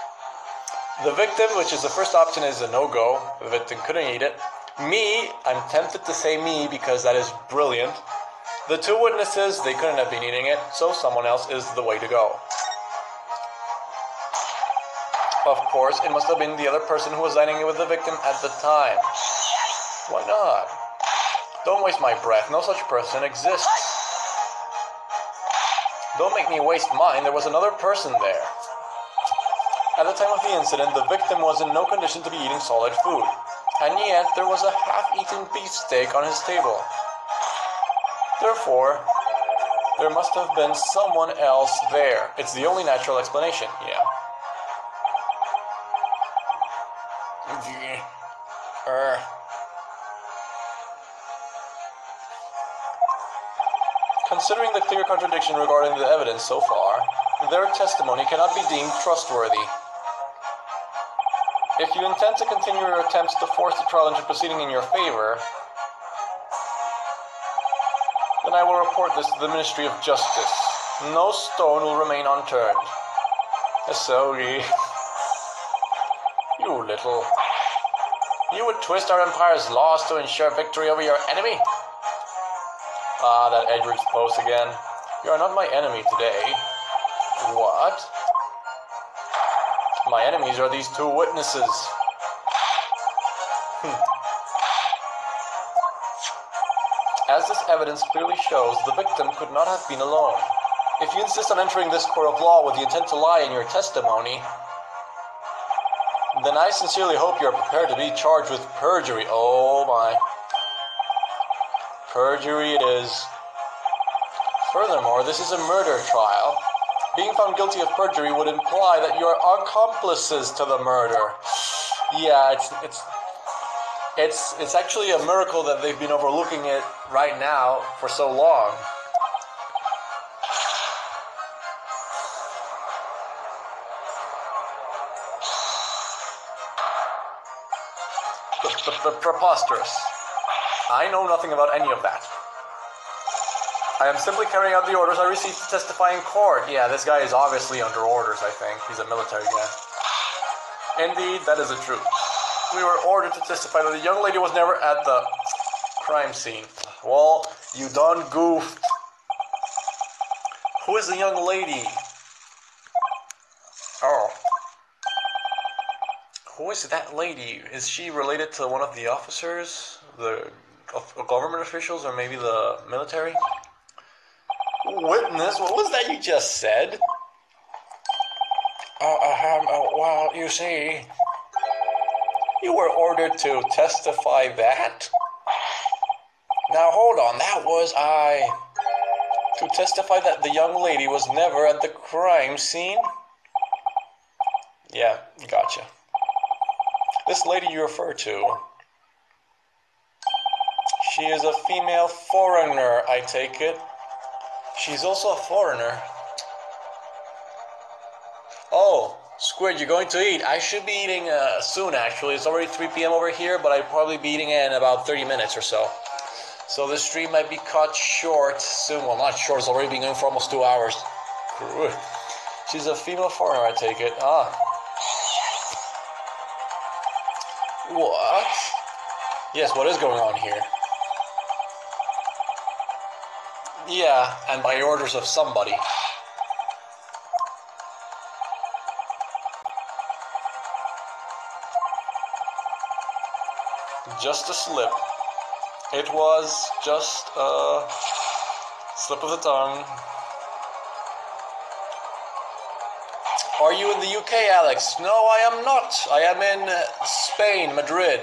The victim, which is the first option, is a no-go. The victim couldn't eat it. Me, I'm tempted to say me because that is brilliant. The two witnesses, they couldn't have been eating it, so someone else is the way to go. Of course, it must have been the other person who was dining with the victim at the time. Why not? Don't waste my breath. No such person exists. Don't make me waste mine. There was another person there. At the time of the incident, the victim was in no condition to be eating solid food. And yet, there was a half-eaten beefsteak on his table. Therefore, there must have been someone else there. It's the only natural explanation, yeah. Considering the clear contradiction regarding the evidence so far, their testimony cannot be deemed trustworthy. If you intend to continue your attempts to force the trial into proceeding in your favor, then I will report this to the Ministry of Justice. No stone will remain unturned. Sorry. You little... You would twist our empire's laws to ensure victory over your enemy? Ah, that Edward's post again. You are not my enemy today. What? My enemies are these two witnesses. As this evidence clearly shows, the victim could not have been alone. If you insist on entering this court of law with the intent to lie in your testimony, then I sincerely hope you are prepared to be charged with perjury. Oh my. Perjury it is. Furthermore, this is a murder trial. Being found guilty of perjury would imply that you are accomplices to the murder. Yeah, it's actually a miracle that they've been overlooking it right now for so long. Preposterous. I know nothing about any of that. I am simply carrying out the orders I received to testify in court. Yeah, this guy is obviously under orders, I think. He's a military guy. Indeed, that is the truth. We were ordered to testify that the young lady was never at the crime scene. Well, you done goofed. Who is the young lady? Oh. Who is that lady? Is she related to one of the officers? The government officials, or maybe the military? Witness? What was that you just said? Well, you see, you were ordered to testify that? Now hold on, that was to testify that the young lady was never at the crime scene? Yeah, gotcha. This lady you refer to, she is a female foreigner, I take it. She's also a foreigner. Oh, Squid, you're going to eat. I should be eating soon, actually. It's already 3 p.m. over here, but I'll probably be eating in about 30 minutes or so. So the stream might be cut short soon. Well, not short. It's already been going for almost 2 hours. She's a female foreigner, I take it. Ah. What? Yes, what is going on here? Yeah, and by orders of somebody. Just a slip. It was just a slip of the tongue. Are you in the UK, Alex? No, I am not. I am in Spain, Madrid,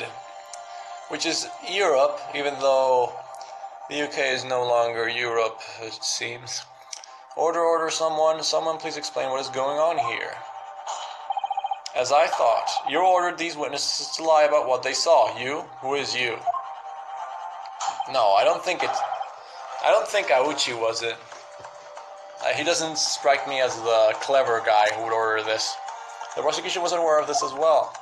which is Europe, even though the UK is no longer Europe, it seems. Order, someone please explain what is going on here. As I thought, you ordered these witnesses to lie about what they saw. You? Who is you? No, I don't think Auchi was it. He doesn't strike me as the clever guy who would order this. The prosecution wasn't aware of this as well.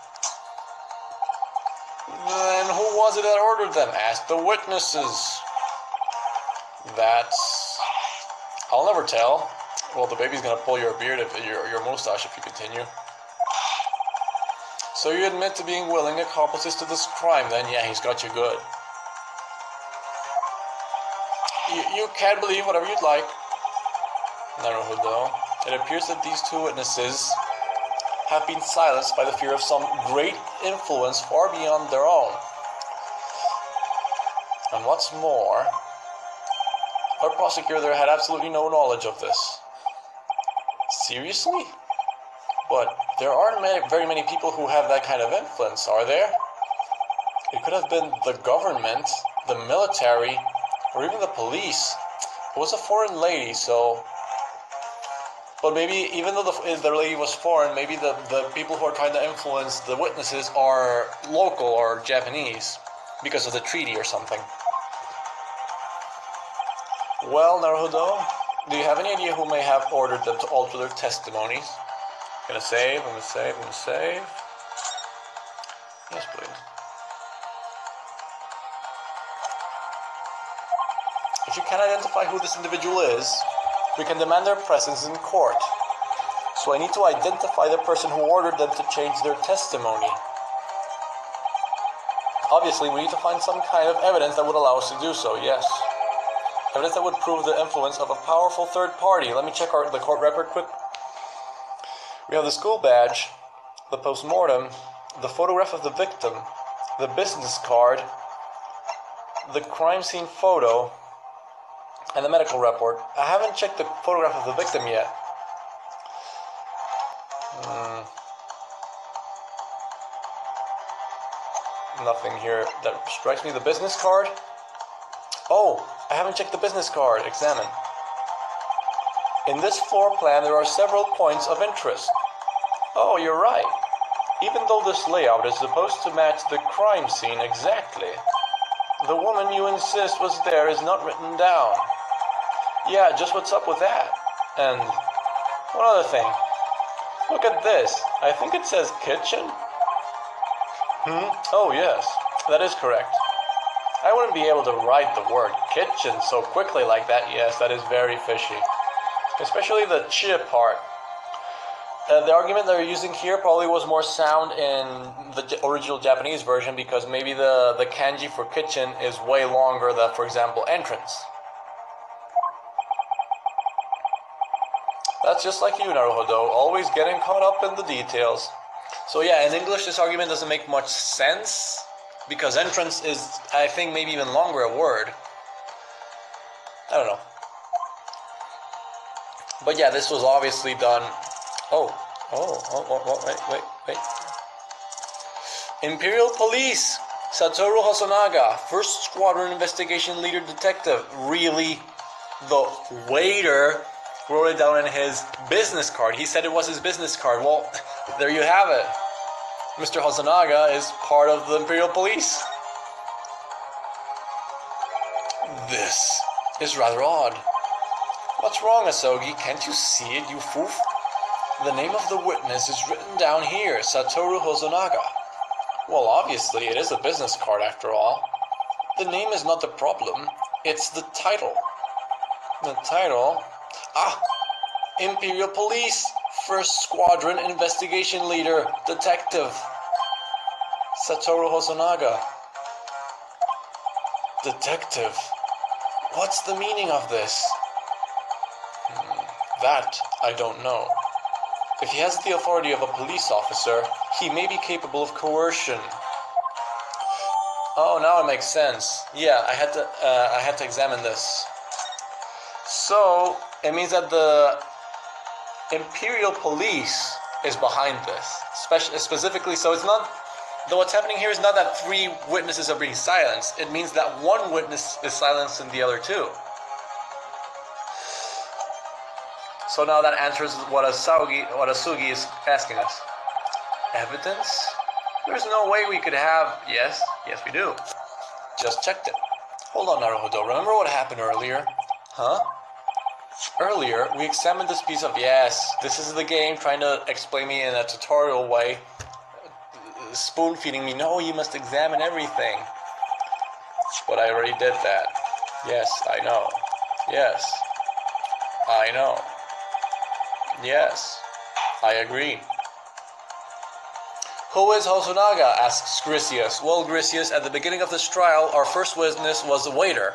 Then who was it that ordered them? Ask the witnesses. I'll never tell. Well, the baby's gonna pull your beard, your mustache, if you continue. So you admit to being willing accomplices to this crime, then? Yeah, he's got you good. You can believe whatever you'd like. Naruhodo. It appears that these two witnesses have been silenced by the fear of some great influence far beyond their own. And what's more, our prosecutor had absolutely no knowledge of this. Seriously? But there aren't very many people who have that kind of influence, are there? It could have been the government, the military, or even the police. It was a foreign lady, so... But maybe, even though the lady was foreign, maybe the people who are trying to influence the witnesses are local or Japanese, because of the treaty or something. Well, Naruhodo, do you have any idea who may have ordered them to alter their testimonies? I'm gonna save. Yes, please. If you can identify who this individual is, We can demand their presence in court. So I need to identify the person who ordered them to change their testimony. Obviously, we need to find some kind of evidence that would allow us to do so, yes. Evidence that would prove the influence of a powerful third party. Let me check the court record quick. We have the school badge, the post-mortem, the photograph of the victim, the business card, the crime scene photo, and the medical report. I haven't checked the photograph of the victim yet. Nothing here that strikes me. The business card? Oh, I haven't checked the business card. Examine. In this floor plan, there are several points of interest. Oh, you're right. Even though this layout is supposed to match the crime scene exactly, the woman you insist was there is not written down. Yeah, just what's up with that? And one other thing. Look at this. I think it says kitchen. Oh, yes. That is correct. I wouldn't be able to write the word kitchen so quickly like that. Yes, that is very fishy. Especially the chi part. The argument they're using here probably was more sound in the original Japanese version because maybe the kanji for kitchen is way longer than, for example, entrance. That's just like you, Naruhodo, always getting caught up in the details. So yeah, in English this argument doesn't make much sense because entrance is, I think, maybe even longer a word. I don't know. But yeah, this was obviously done. Wait. Imperial Police, Satoru Hosonaga, 1st Squadron Investigation Leader Detective. Really? The waiter wrote it down in his business card. He said it was his business card. Well, there you have it. Mr. Hosonaga is part of the Imperial Police. This is rather odd. What's wrong, Asogi? Can't you see it, you foof? The name of the witness is written down here, Satoru Hosonaga. Well, obviously, it is a business card after all. The name is not the problem, it's the title. The title? Ah! Imperial Police, 1st Squadron Investigation Leader, Detective. Satoru Hosonaga. Detective. What's the meaning of this? That I don't know. If he has the authority of a police officer, he may be capable of coercion. Oh, now it makes sense. Yeah, I had to examine this. So it means that the Imperial Police is behind this, specifically. So it's not. Though what's happening here is not that 3 witnesses are being silenced. It means that 1 witness is silenced and the other 2. So now that answers what Asugi is asking us. Evidence? There's no way we could have... Yes we do. Just checked it. Hold on, Naruhodo. Remember what happened earlier? Huh? Earlier, we examined this piece of... Yes, this is the game trying to explain me in a tutorial way. Spoon-feeding me. No, you must examine everything. But I already did that. Yes, I know. Yes. I know. Yes, I agree. Who is Hosonaga? Asks Grisius. Well, Grisius, at the beginning of this trial, our first witness was a waiter.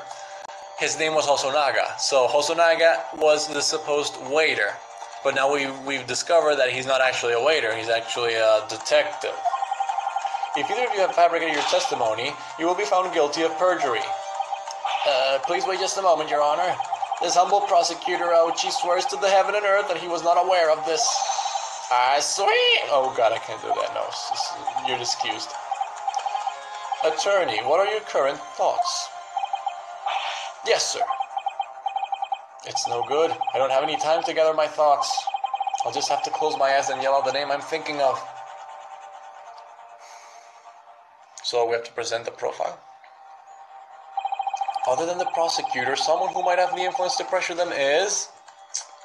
His name was Hosonaga. So Hosonaga was the supposed waiter. But now we've discovered that he's not actually a waiter. He's actually a detective. If either of you have fabricated your testimony, you will be found guilty of perjury. Please wait just a moment, Your Honor. This humble prosecutor, Aochi, swears to the heaven and earth that he was not aware of this. I swear. Oh God, I can't do that. No, you're excused. Attorney, what are your current thoughts? Yes, sir. It's no good. I don't have any time to gather my thoughts. I'll just have to close my eyes and yell out the name I'm thinking of. So we have to present the profile. Other than the prosecutor, someone who might have the influence to pressure them is...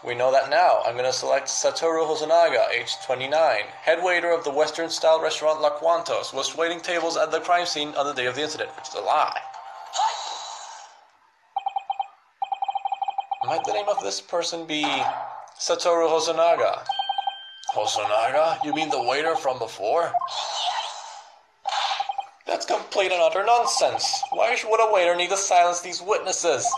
We know that now. I'm going to select Satoru Hosonaga, age 29, head waiter of the Western-style restaurant La Quantos, was waiting tables at the crime scene on the day of the incident, which is a lie. Might the name of this person be Satoru Hosonaga? Hosonaga? You mean the waiter from before? That's complete and utter nonsense. Why would a waiter need to silence these witnesses?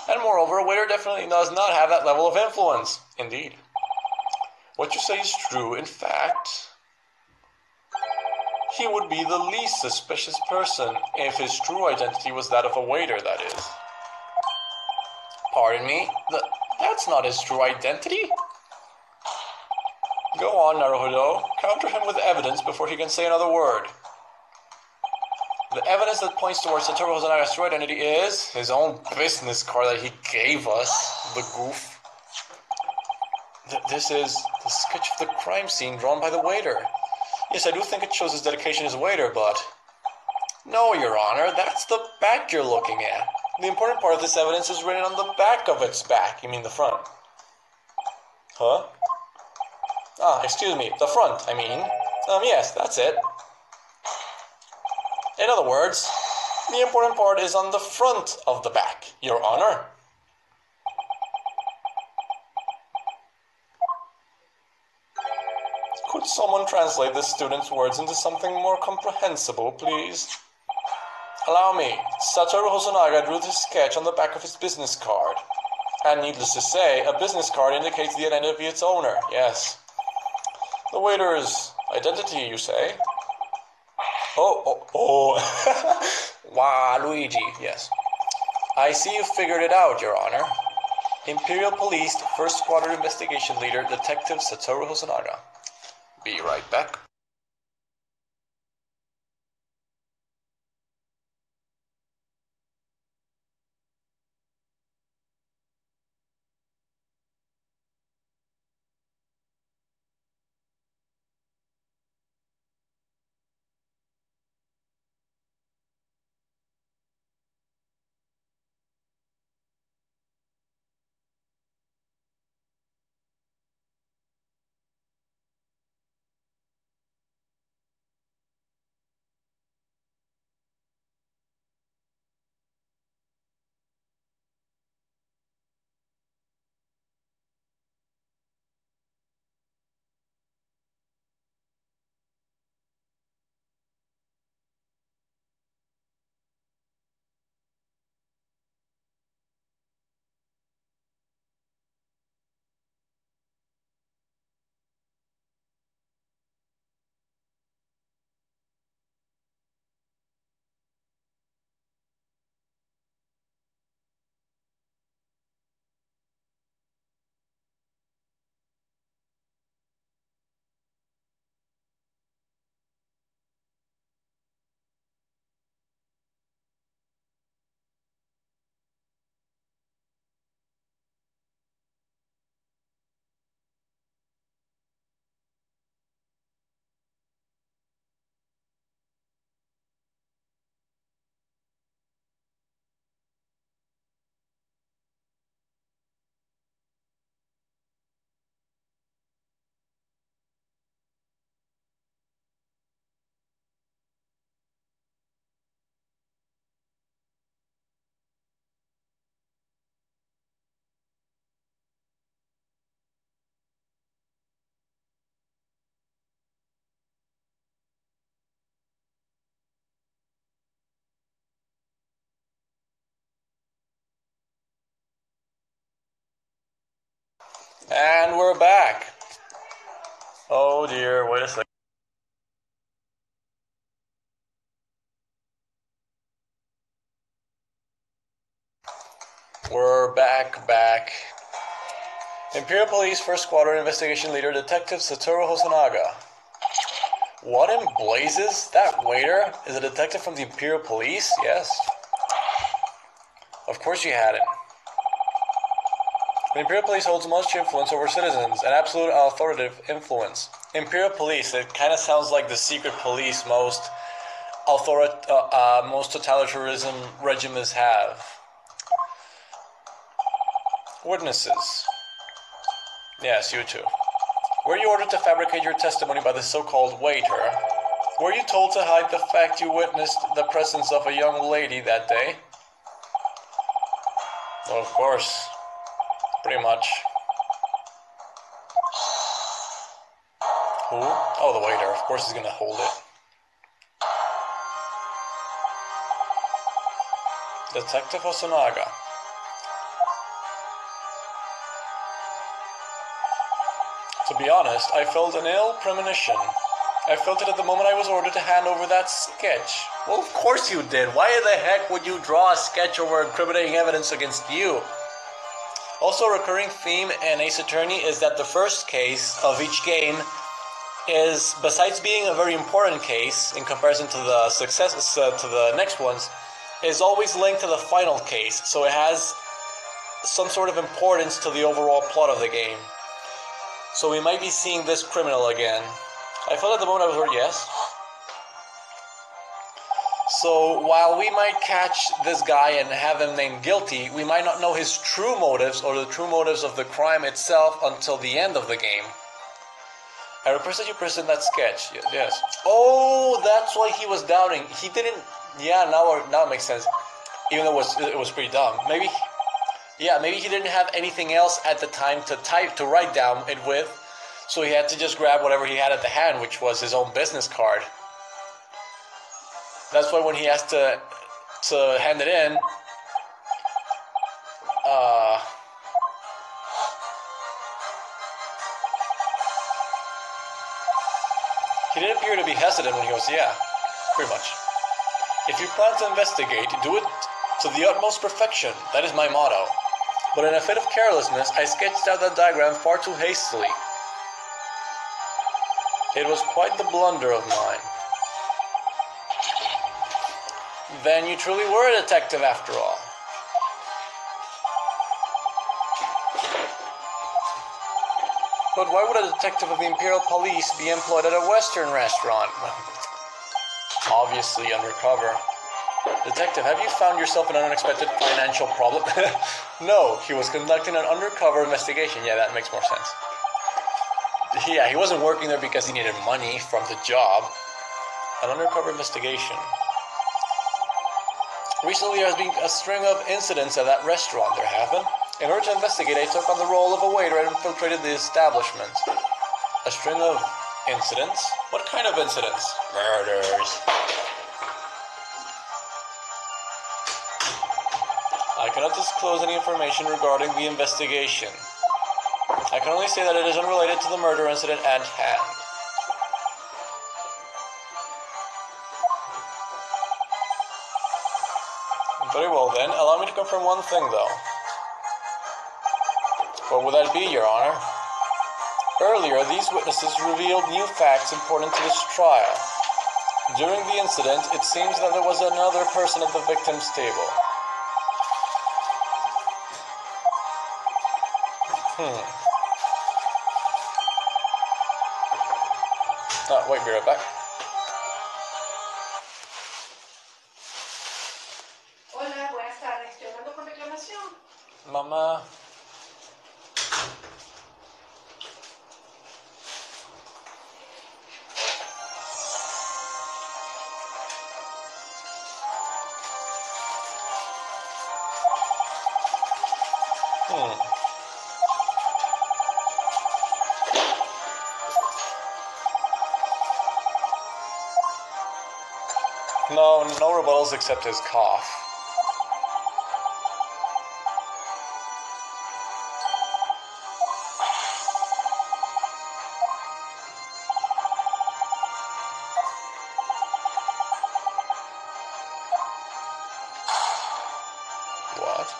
And moreover, a waiter definitely does not have that level of influence. Indeed. What you say is true. In fact, he would be the least suspicious person if his true identity was that of a waiter, that is. Pardon me? That's not his true identity? Go on, Naruhodo. Counter him with evidence before he can say another word. The evidence that points towards Satoru Hosonaga's true identity is his own business card that he gave us, the goof. This is the sketch of the crime scene drawn by the waiter. Yes, I do think it shows his dedication as a waiter, but... No, Your Honor, that's the back you're looking at. The important part of this evidence is written on the back of its back. You mean the front? Huh? Excuse me, the front, I mean. Yes, that's it. In other words, the important part is on the front of the back, Your Honor. Could someone translate the student's words into something more comprehensible, please? Allow me. Satoru Hosonaga drew this sketch on the back of his business card. And needless to say, a business card indicates the identity of its owner, yes. The waiter's identity, you say? Wow, Luigi, yes. I see you figured it out, Your Honor. Imperial Police First Squadron Investigation Leader, Detective Satoru Hosonaga. Be right back. And we're back. Oh dear, wait a second. We're back. Imperial Police First Squadron Investigation Leader Detective Satoru Hosonaga. What in blazes? That waiter is a detective from the Imperial Police? Yes. Of course you had it. The Imperial Police holds much influence over citizens, an absolute authoritative influence. Imperial Police, it kind of sounds like the secret police most totalitarianism regimes have. Witnesses. Yes, you too. Were you ordered to fabricate your testimony by the so-called waiter? Were you told to hide the fact you witnessed the presence of a young lady that day? Well, of course. Pretty much. Who? Oh, the waiter. Of course he's gonna hold it. Detective Osanaga. To be honest, I felt an ill premonition. I felt it at the moment I was ordered to hand over that sketch. Well, of course you did. Why the heck would you draw a sketch over incriminating evidence against you? Also, a recurring theme in Ace Attorney is that the first case of each game is, besides being a very important case in comparison to the to the next ones, is always linked to the final case. So it has some sort of importance to the overall plot of the game. So we might be seeing this criminal again. I felt at the moment I was heard, yes. So while we might catch this guy and have him named guilty, we might not know his true motives or the true motives of the crime itself until the end of the game. I request that you present that sketch. Yes. Oh, that's why he was doubting. He didn't. Yeah, now it makes sense. Even though it was pretty dumb. Maybe he didn't have anything else at the time to write down it with, so he had to just grab whatever he had at the hand, which was his own business card. That's why when he has to hand it in, he did appear to be hesitant when he was, yeah, pretty much. If you plan to investigate, do it to the utmost perfection. That is my motto. But in a fit of carelessness, I sketched out that diagram far too hastily. It was quite the blunder of mine. Then you truly were a detective after all. But why would a detective of the Imperial Police be employed at a Western restaurant? Obviously undercover. Detective, have you found yourself in an unexpected financial problem? No, he was conducting an undercover investigation. Yeah, that makes more sense. Yeah, he wasn't working there because he needed money from the job. An undercover investigation. Recently, there has been a string of incidents at that restaurant. There have been. In order to investigate, I took on the role of a waiter and infiltrated the establishment. A string of incidents? What kind of incidents? Murders. I cannot disclose any information regarding the investigation. I can only say that it is unrelated to the murder incident at hand. Very well then, allow me to confirm one thing though. What would that be, Your Honor? Earlier, these witnesses revealed new facts important to this trial. During the incident, it seems that there was another person at the victim's table. Wait, be right back. Hola, buenas tardes. Estoy hablando con reclamación. Mamá. No rebuttals except his cough. What?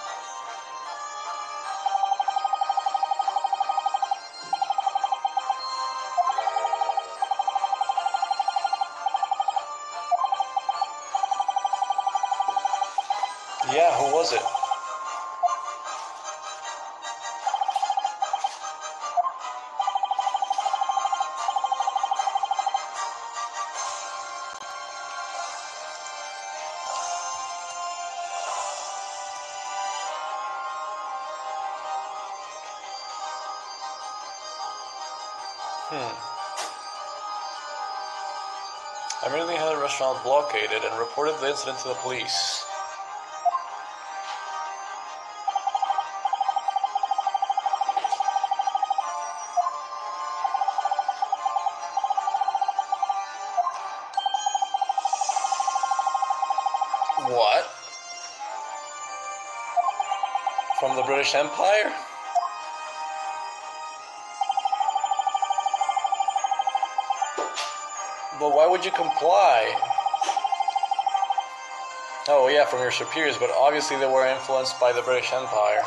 Yeah, who was it? I merely had the restaurant blockaded and reported the incident to the police. What? From the British Empire? But why would you comply? Oh yeah, from your superiors, but obviously they were influenced by the British Empire.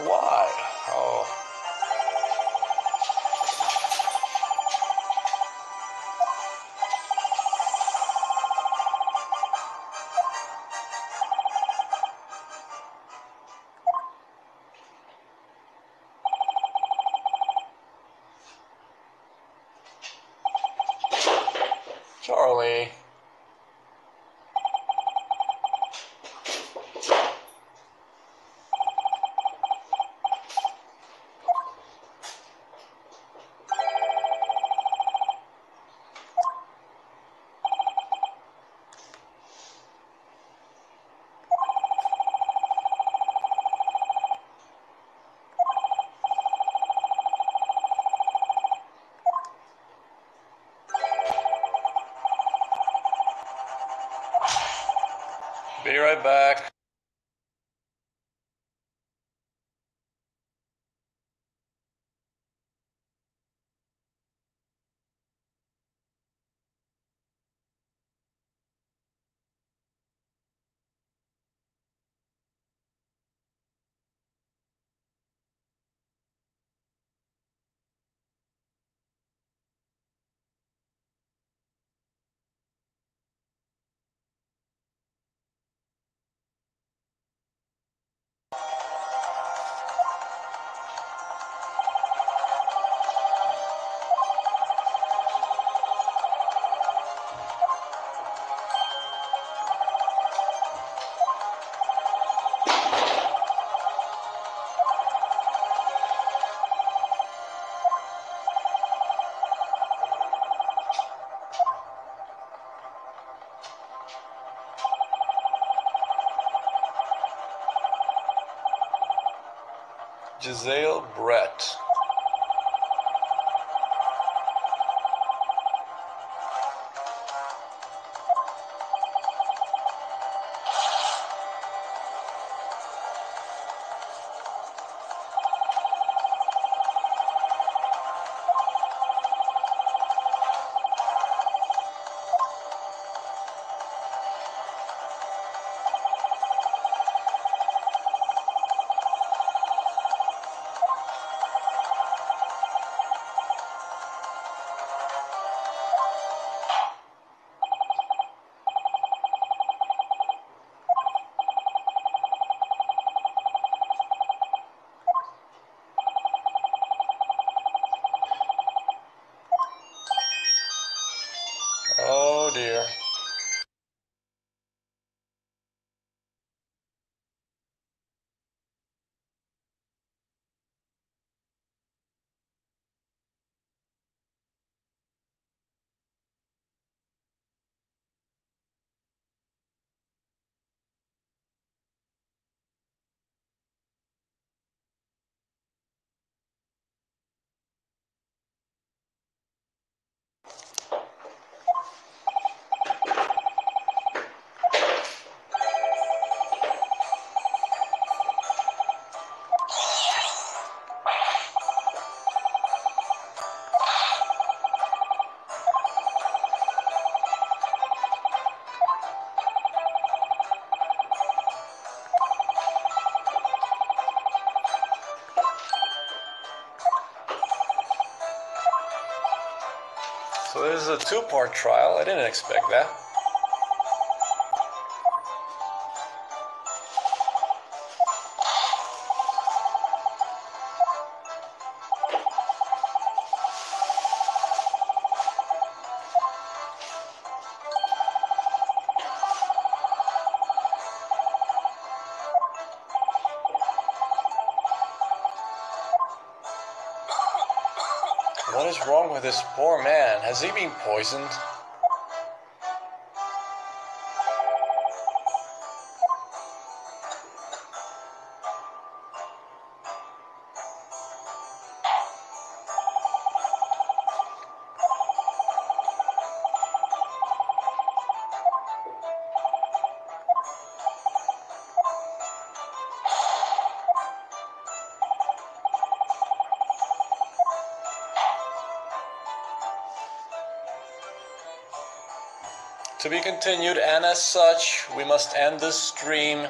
Why? Oh. Charlie. Be right back. Giselle Brett. Oh dear. So this is a two-part trial. I didn't expect that. What is wrong with this poor man? Has he been poisoned? To be continued, and as such, we must end this stream.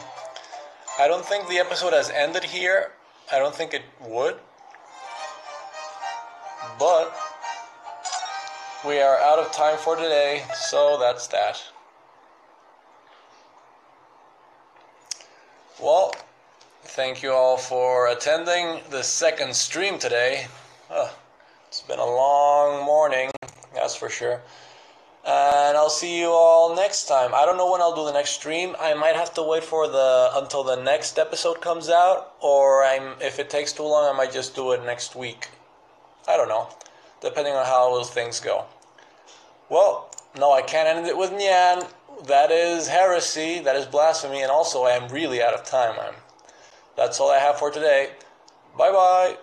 I don't think the episode has ended here. I don't think it would. But we are out of time for today, so that's that. Well, thank you all for attending the second stream today. It's been a long morning, that's for sure. And I'll see you all next time. I don't know when I'll do the next stream. I might have to wait for until the next episode comes out, or if it takes too long, I might just do it next week. I don't know, depending on how those things go. Well, no, I can't end it with Nyan. That is heresy. That is blasphemy. And also, I am really out of time. That's all I have for today. Bye-bye.